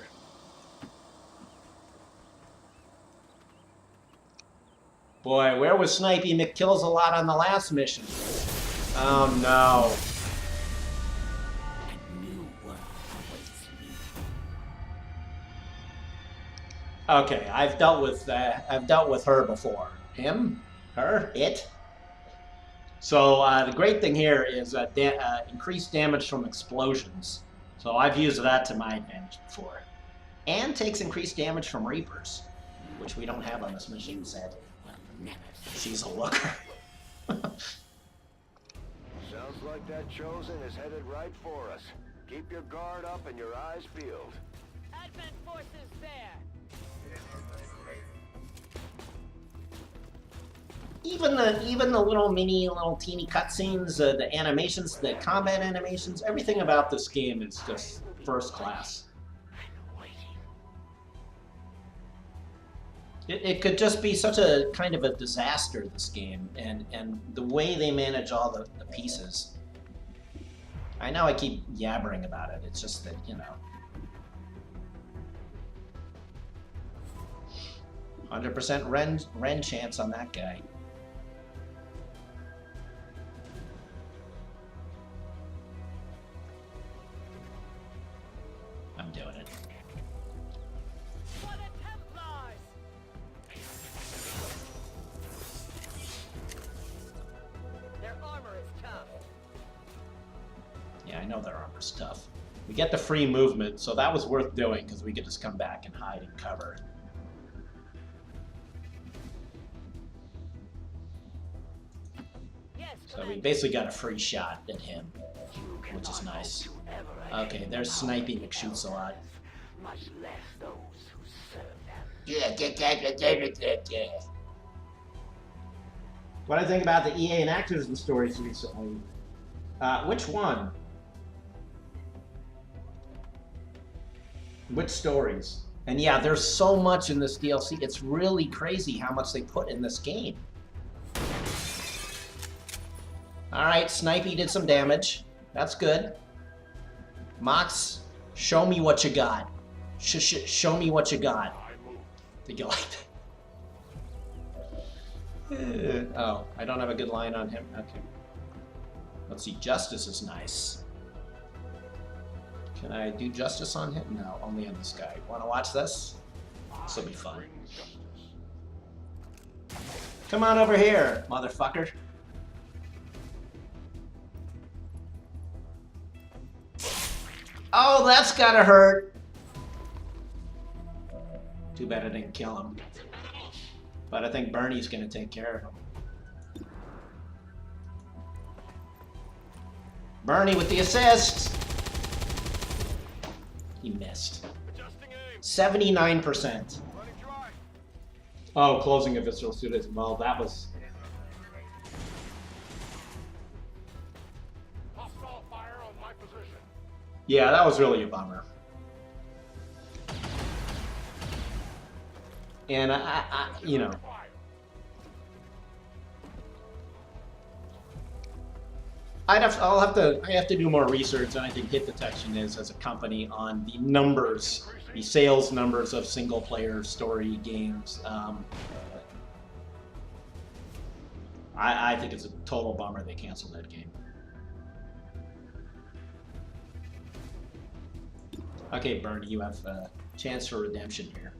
Boy, where was Snipey McKills-a-lot on the last mission? Oh no. Okay, I've dealt with her before. Him? Her? It? So the great thing here is increased damage from explosions. So I've used that to my advantage before. And takes increased damage from Reapers, which we don't have on this machine set. She's a looker. Sounds like that Chosen is headed right for us. Keep your guard up and your eyes peeled. Advent forces there. Even the little teeny cutscenes, the animations, the combat animations, everything about this game is just first class. It could just be such a kind of a disaster, this game, and the way they manage all the pieces. I know I keep yabbering about it, it's just that, you know. 100% Ren chance on that guy. I know their armor's tough. We get the free movement, so that was worth doing because we could just come back and hide and cover. So we basically got a free shot at him, which is nice. Okay, there's sniping that shoots a lot. Much less those who serve them. What do I think about the EA and Activision stories recently? Which one? Which stories? And yeah, there's so much in this DLC. It's really crazy how much they put in this game. Alright, Snipey did some damage. That's good. Mox, show me what you got. Show me what you got. Did you like that? Oh, I don't have a good line on him. Okay. Let's see, Justice is nice. Can I do Justice on him? No, only on this guy. Want to watch this? This will be fun. Come on over here, motherfucker. Oh, that's gotta hurt. Too bad I didn't kill him. But I think Bernie's gonna take care of him. Bernie with the assist. He missed. 79%. Oh, closing a visceral suit as well. That was. Yeah, that was really a bummer. And you know. I have to do more research on I think Hit Detection is as a company on the numbers, the sales numbers of single player story games. I think it's a total bummer they canceled that game. Okay, Bernie, you have a chance for redemption here.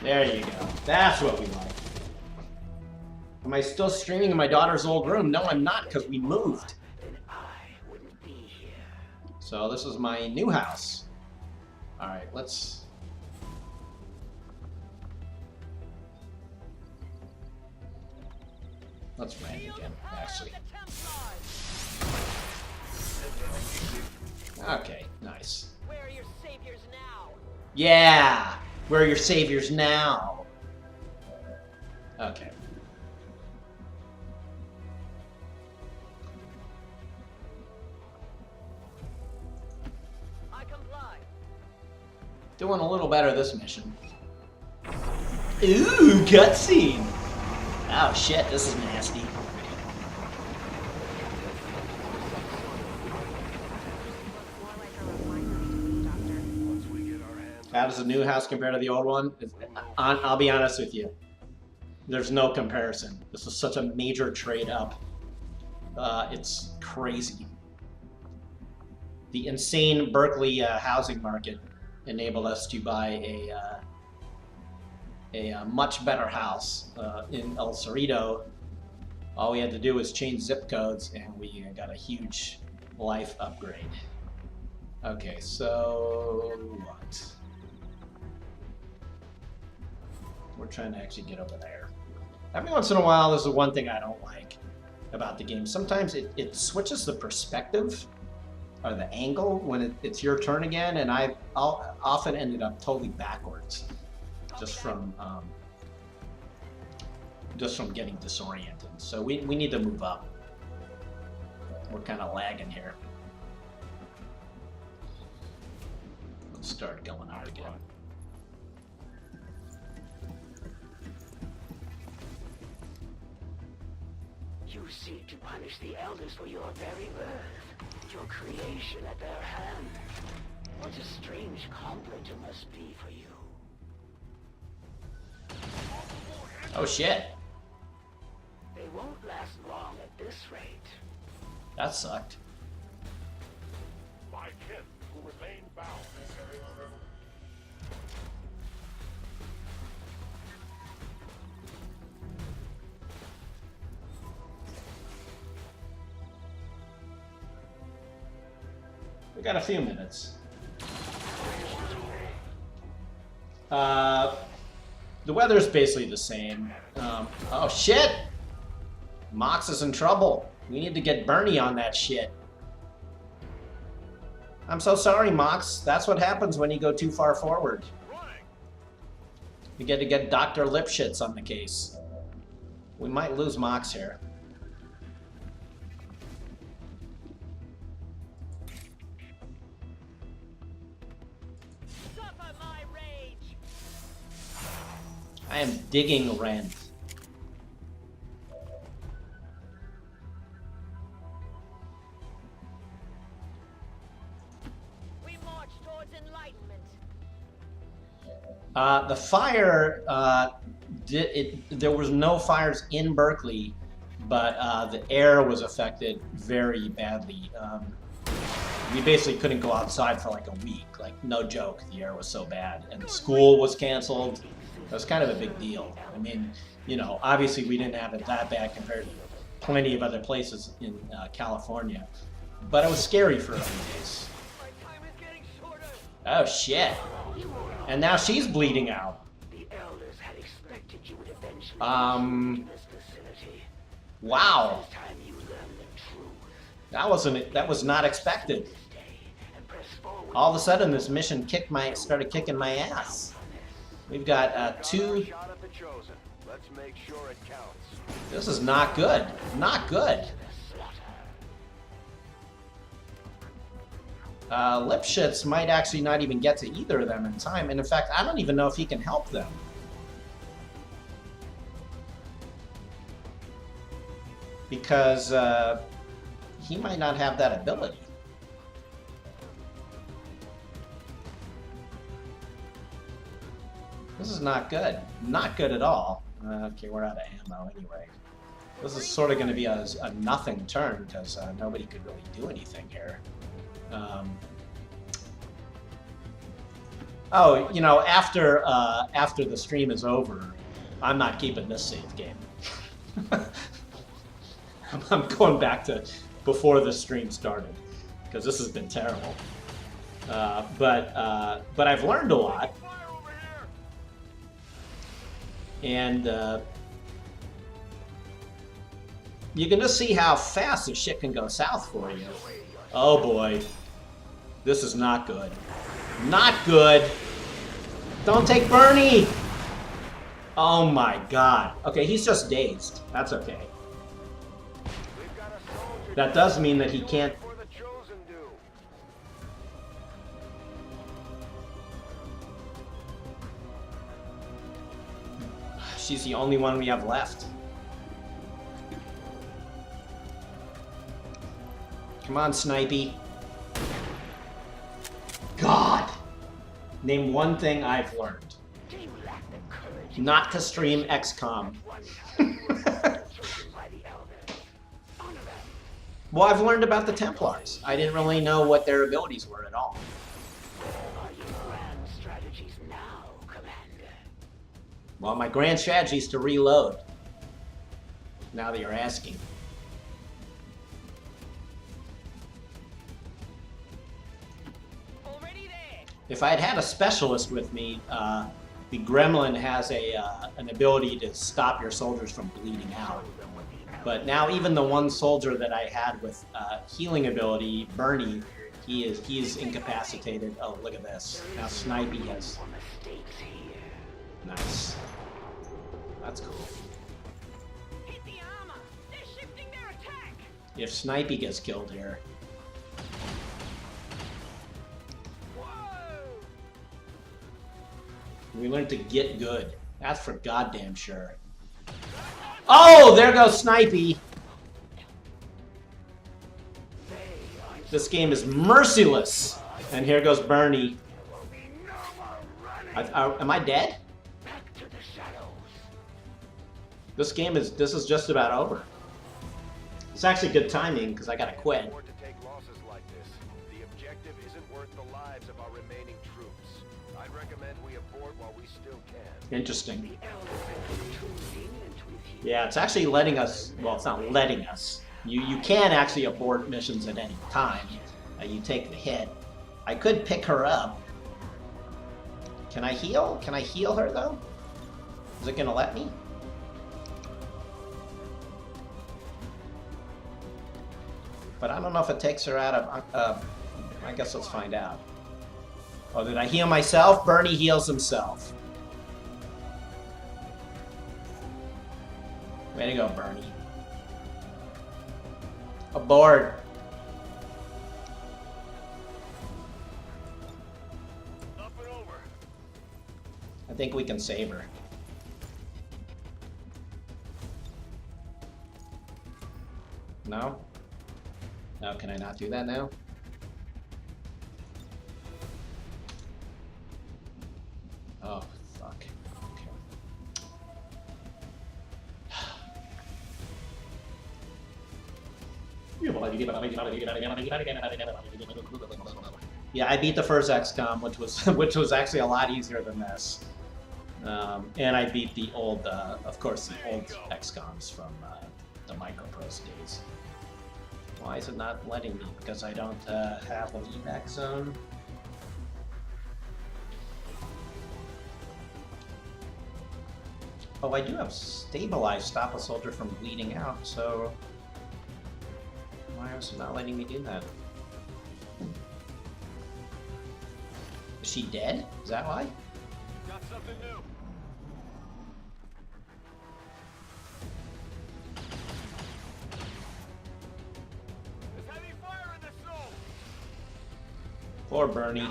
There you go. That's what we like. Am I still streaming in my daughter's old room? No, I'm not, because we moved. So this is my new house. Alright, let's... Let's rant again, actually. Okay, nice. Where are your saviors now? Yeah! Where are your saviors now? Okay. I comply. Doing a little better this mission. Ooh, cutscene! Oh shit, this is nasty. How does the new house compare to the old one? I'll be honest with you. There's no comparison. This is such a major trade up. It's crazy. The insane Berkeley housing market enabled us to buy a much better house in El Cerrito. All we had to do was change zip codes and we got a huge life upgrade. Okay, so what? We're trying to actually get over there. Every once in a while, this is one thing I don't like about the game. Sometimes it switches the perspective or the angle when it's your turn again, and I'll often ended up totally backwards just from getting disoriented. So we need to move up. We're kind of lagging here. Let's start going out again. You seek to punish the elders for your very birth, your creation at their hand. What a strange compliment it must be for you. Oh shit. They won't last long at this rate. That sucked. My kin who remain bound. got a few minutes. The weather's basically the same. Oh shit! Mox is in trouble. We need to get Bernie on that shit. I'm so sorry, Mox. That's what happens when you go too far forward. You get to get Dr. Lipschitz on the case. We might lose Mox here. Suffer my rage. I am digging rent. We march towards enlightenment. The fire, there was no fires in Berkeley, but the air was affected very badly. We basically couldn't go outside for like a week. Like, no joke, the air was so bad. And school was canceled. It was kind of a big deal. I mean, you know, obviously we didn't have it that bad compared to plenty of other places in California. But it was scary for a few days. Oh, shit. And now she's bleeding out. Wow. That was not expected. All of a sudden, this mission started kicking my ass. We've got two. This is not good. Not good. Lipschitz might actually not even get to either of them in time, and in fact, I don't even know if he can help them. Because he might not have that ability. This is not good. Not good at all. Okay, we're out of ammo anyway. This is sort of going to be a nothing turn because nobody could really do anything here. Oh, you know, after the stream is over, I'm not keeping this save game. I'm going back to before the stream started because this has been terrible. But I've learned a lot, and you can just see how fast the shit can go south for you. Oh boy, this is not good. Not good. Don't take Bernie. Oh my god. Okay, he's just dazed. That's okay. That does mean that he can't. She's the only one we have left. Come on, Snipey. God! Name one thing I've learned. Not to stream XCOM. Well, I've learned about the Templars. I didn't really know what their abilities were at all. Well, my grand strategy is to reload. Now that you're asking. If I had had a specialist with me, the Gremlin has an ability to stop your soldiers from bleeding out. But now even the one soldier that I had with healing ability, Bernie, he's incapacitated. Oh, look at this. Now Snipey has. Nice. That's cool. If Snipey gets killed here. We learned to get good. That's for goddamn sure. Oh, there goes Snipey. This game is merciless. And here goes Bernie. Am I dead? This is just about over. It's actually good timing because I gotta quit. Interesting. Yeah, it's actually letting us. Well, it's not letting us. You can actually abort missions at any time, You take the hit. I could pick her up. Can I heal? Can I heal her, though? Is it going to let me? But I don't know if it takes her out of... I guess let's find out. Oh, did I heal myself? Bernie heals himself. Way to go, Bernie. Aboard. Up and over. I think we can save her. No? No, can I not do that now? Oh, fuck. Okay. Yeah, I beat the first XCOM, which was actually a lot easier than this. And I beat the old, of course, the old XCOMs from the Microprose days. Why is it not letting me? Because I don't have an evac zone? Oh, I do have stabilize, stop a soldier from bleeding out, so why is it not letting me do that? Is she dead? Is that why? Got something new. There's heavy fire in the zone. Poor Bernie.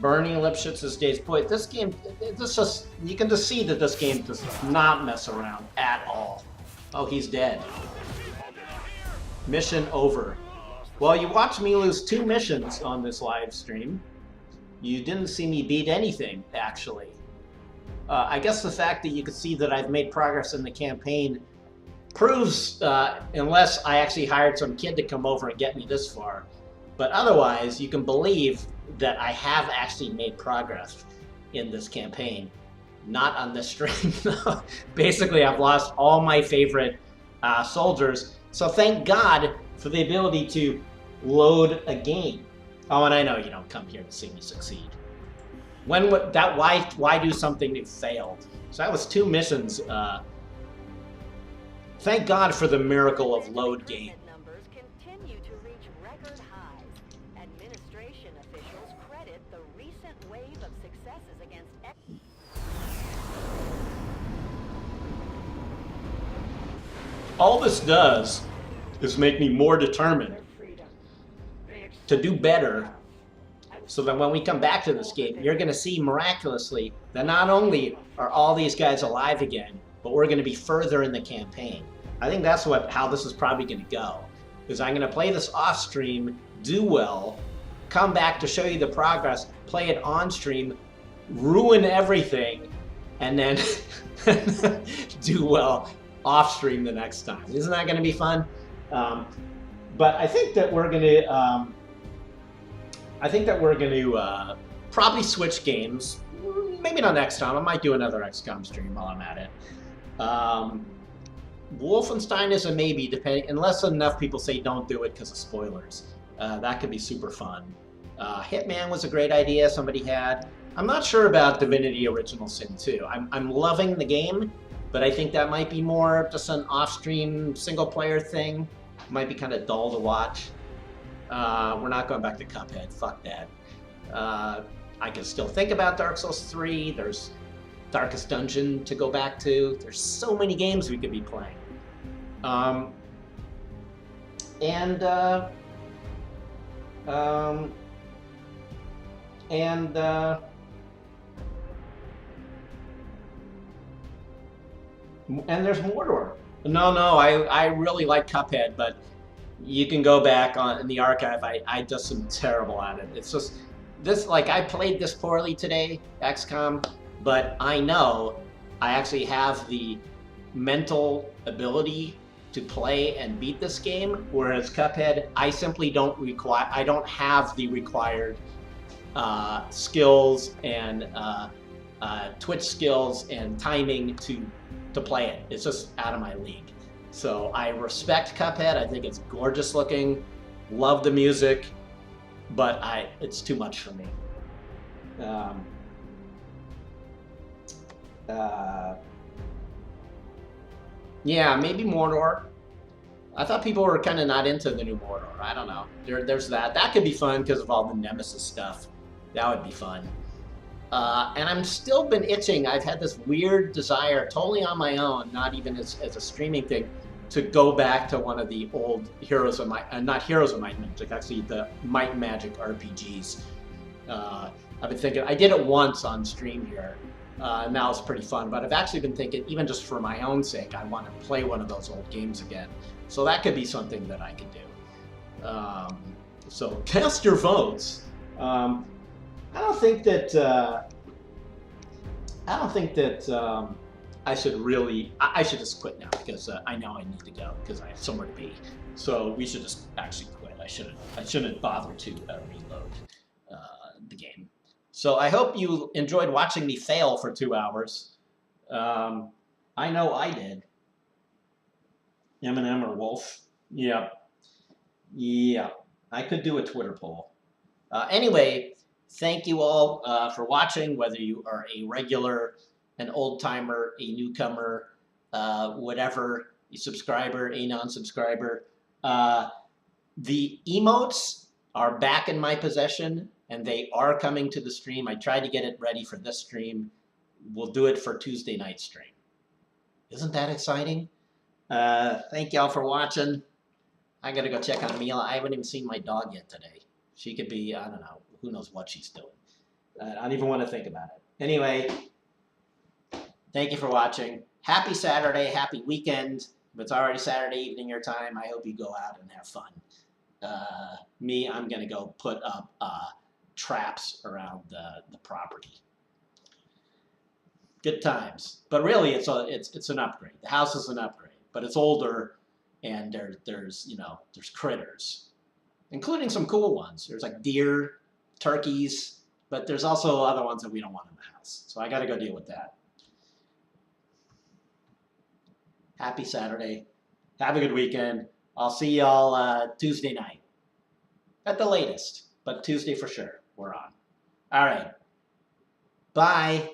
Bernie Lipshitz's days. Boy, this game, this just, you can just see that this game does not mess around at all. Oh, he's dead. Mission over. Well, you watched me lose 2 missions on this live stream. You didn't see me beat anything, actually. I guess the fact that you could see that I've made progress in the campaign proves, unless I actually hired some kid to come over and get me this far. But otherwise, you can believe that I have actually made progress in this campaign. Not on this stream. Basically, I've lost all my favorite soldiers. So thank God for the ability to load a game. Oh, and I know you don't come here to see me succeed. When would that? Why do something that failed? So that was 2 missions. Thank God for the miracle of load game. Numbers continue to reach record highs. Administration officials credit the recent wave of successes against All this does is make me more determined to do better, so that when we come back to this game, you're going to see miraculously that not only are all these guys alive again, but we're going to be further in the campaign. I think that's how this is probably going to go. Is I'm going to play this off stream, do well, come back to show you the progress, play it on stream, ruin everything, and then do well off stream the next time. Isn't that going to be fun? But I think that we're going to. I think that we're going to probably switch games. Maybe not next time. I might do another XCOM stream while I'm at it. Wolfenstein is a maybe, depending, unless enough people say don't do it because of spoilers. That could be super fun. Hitman was a great idea somebody had. I'm not sure about Divinity Original Sin 2. I'm loving the game, but I think that might be more just an off-stream single-player thing. Might be kind of dull to watch. We're not going back to Cuphead. Fuck that. I can still think about Dark Souls 3. There's Darkest Dungeon to go back to. There's so many games we could be playing. And there's Mordor. No, I really like Cuphead, but you can go back in the archive. I just am terrible at it. It's just this, like, I played this poorly today, XCOM, but I know I actually have the mental ability to play and beat this game, whereas Cuphead, I simply don't have the required skills and Twitch skills and timing to play it. It's just out of my league. So I respect Cuphead. I think it's gorgeous looking. Love the music, but it's too much for me. Yeah, maybe Mordor. I thought people were kind of not into the new Mordor. I don't know. There's that. That could be fun because of all the Nemesis stuff. That would be fun. And I'm still been itching. I've had this weird desire, totally on my own, not even as a streaming thing, to go back to one of the old Heroes of Might, not Heroes of Might and Magic, actually the Might and Magic RPGs. I've been thinking, I did it once on stream here. Now it's pretty fun, but I've actually been thinking, even just for my own sake, I want to play one of those old games again. So that could be something that I could do. So cast your votes. I don't think that I should really. I should just quit now because I know I need to go because I have somewhere to be. So we should just actually quit. I shouldn't bother to reload the game. So I hope you enjoyed watching me fail for 2 hours. I know I did. Eminem or Wolf? Yeah. Yeah. I could do a Twitter poll. Anyway, thank you all for watching, whether you are a regular, an old-timer, a newcomer, whatever, a subscriber, a non-subscriber. The emotes are back in my possession, and they are coming to the stream. I tried to get it ready for this stream. We'll do it for Tuesday night stream. Isn't that exciting? Thank y'all for watching. I gotta go check on Mila. I haven't even seen my dog yet today. She could be, I don't know, who knows what she's doing. I don't even want to think about it. Anyway, thank you for watching. Happy Saturday, happy weekend. If it's already Saturday evening your time, I hope you go out and have fun. Me, I'm gonna go put up traps around the property. Good times. But really, it's an upgrade. The house is an upgrade, but it's older, and there's critters, including some cool ones. There's like deer, turkeys, but there's also other ones that we don't want in the house. So I got to go deal with that. Happy Saturday. Have a good weekend. I'll see y'all Tuesday night at the latest, but Tuesday for sure. We're on. All right. Bye.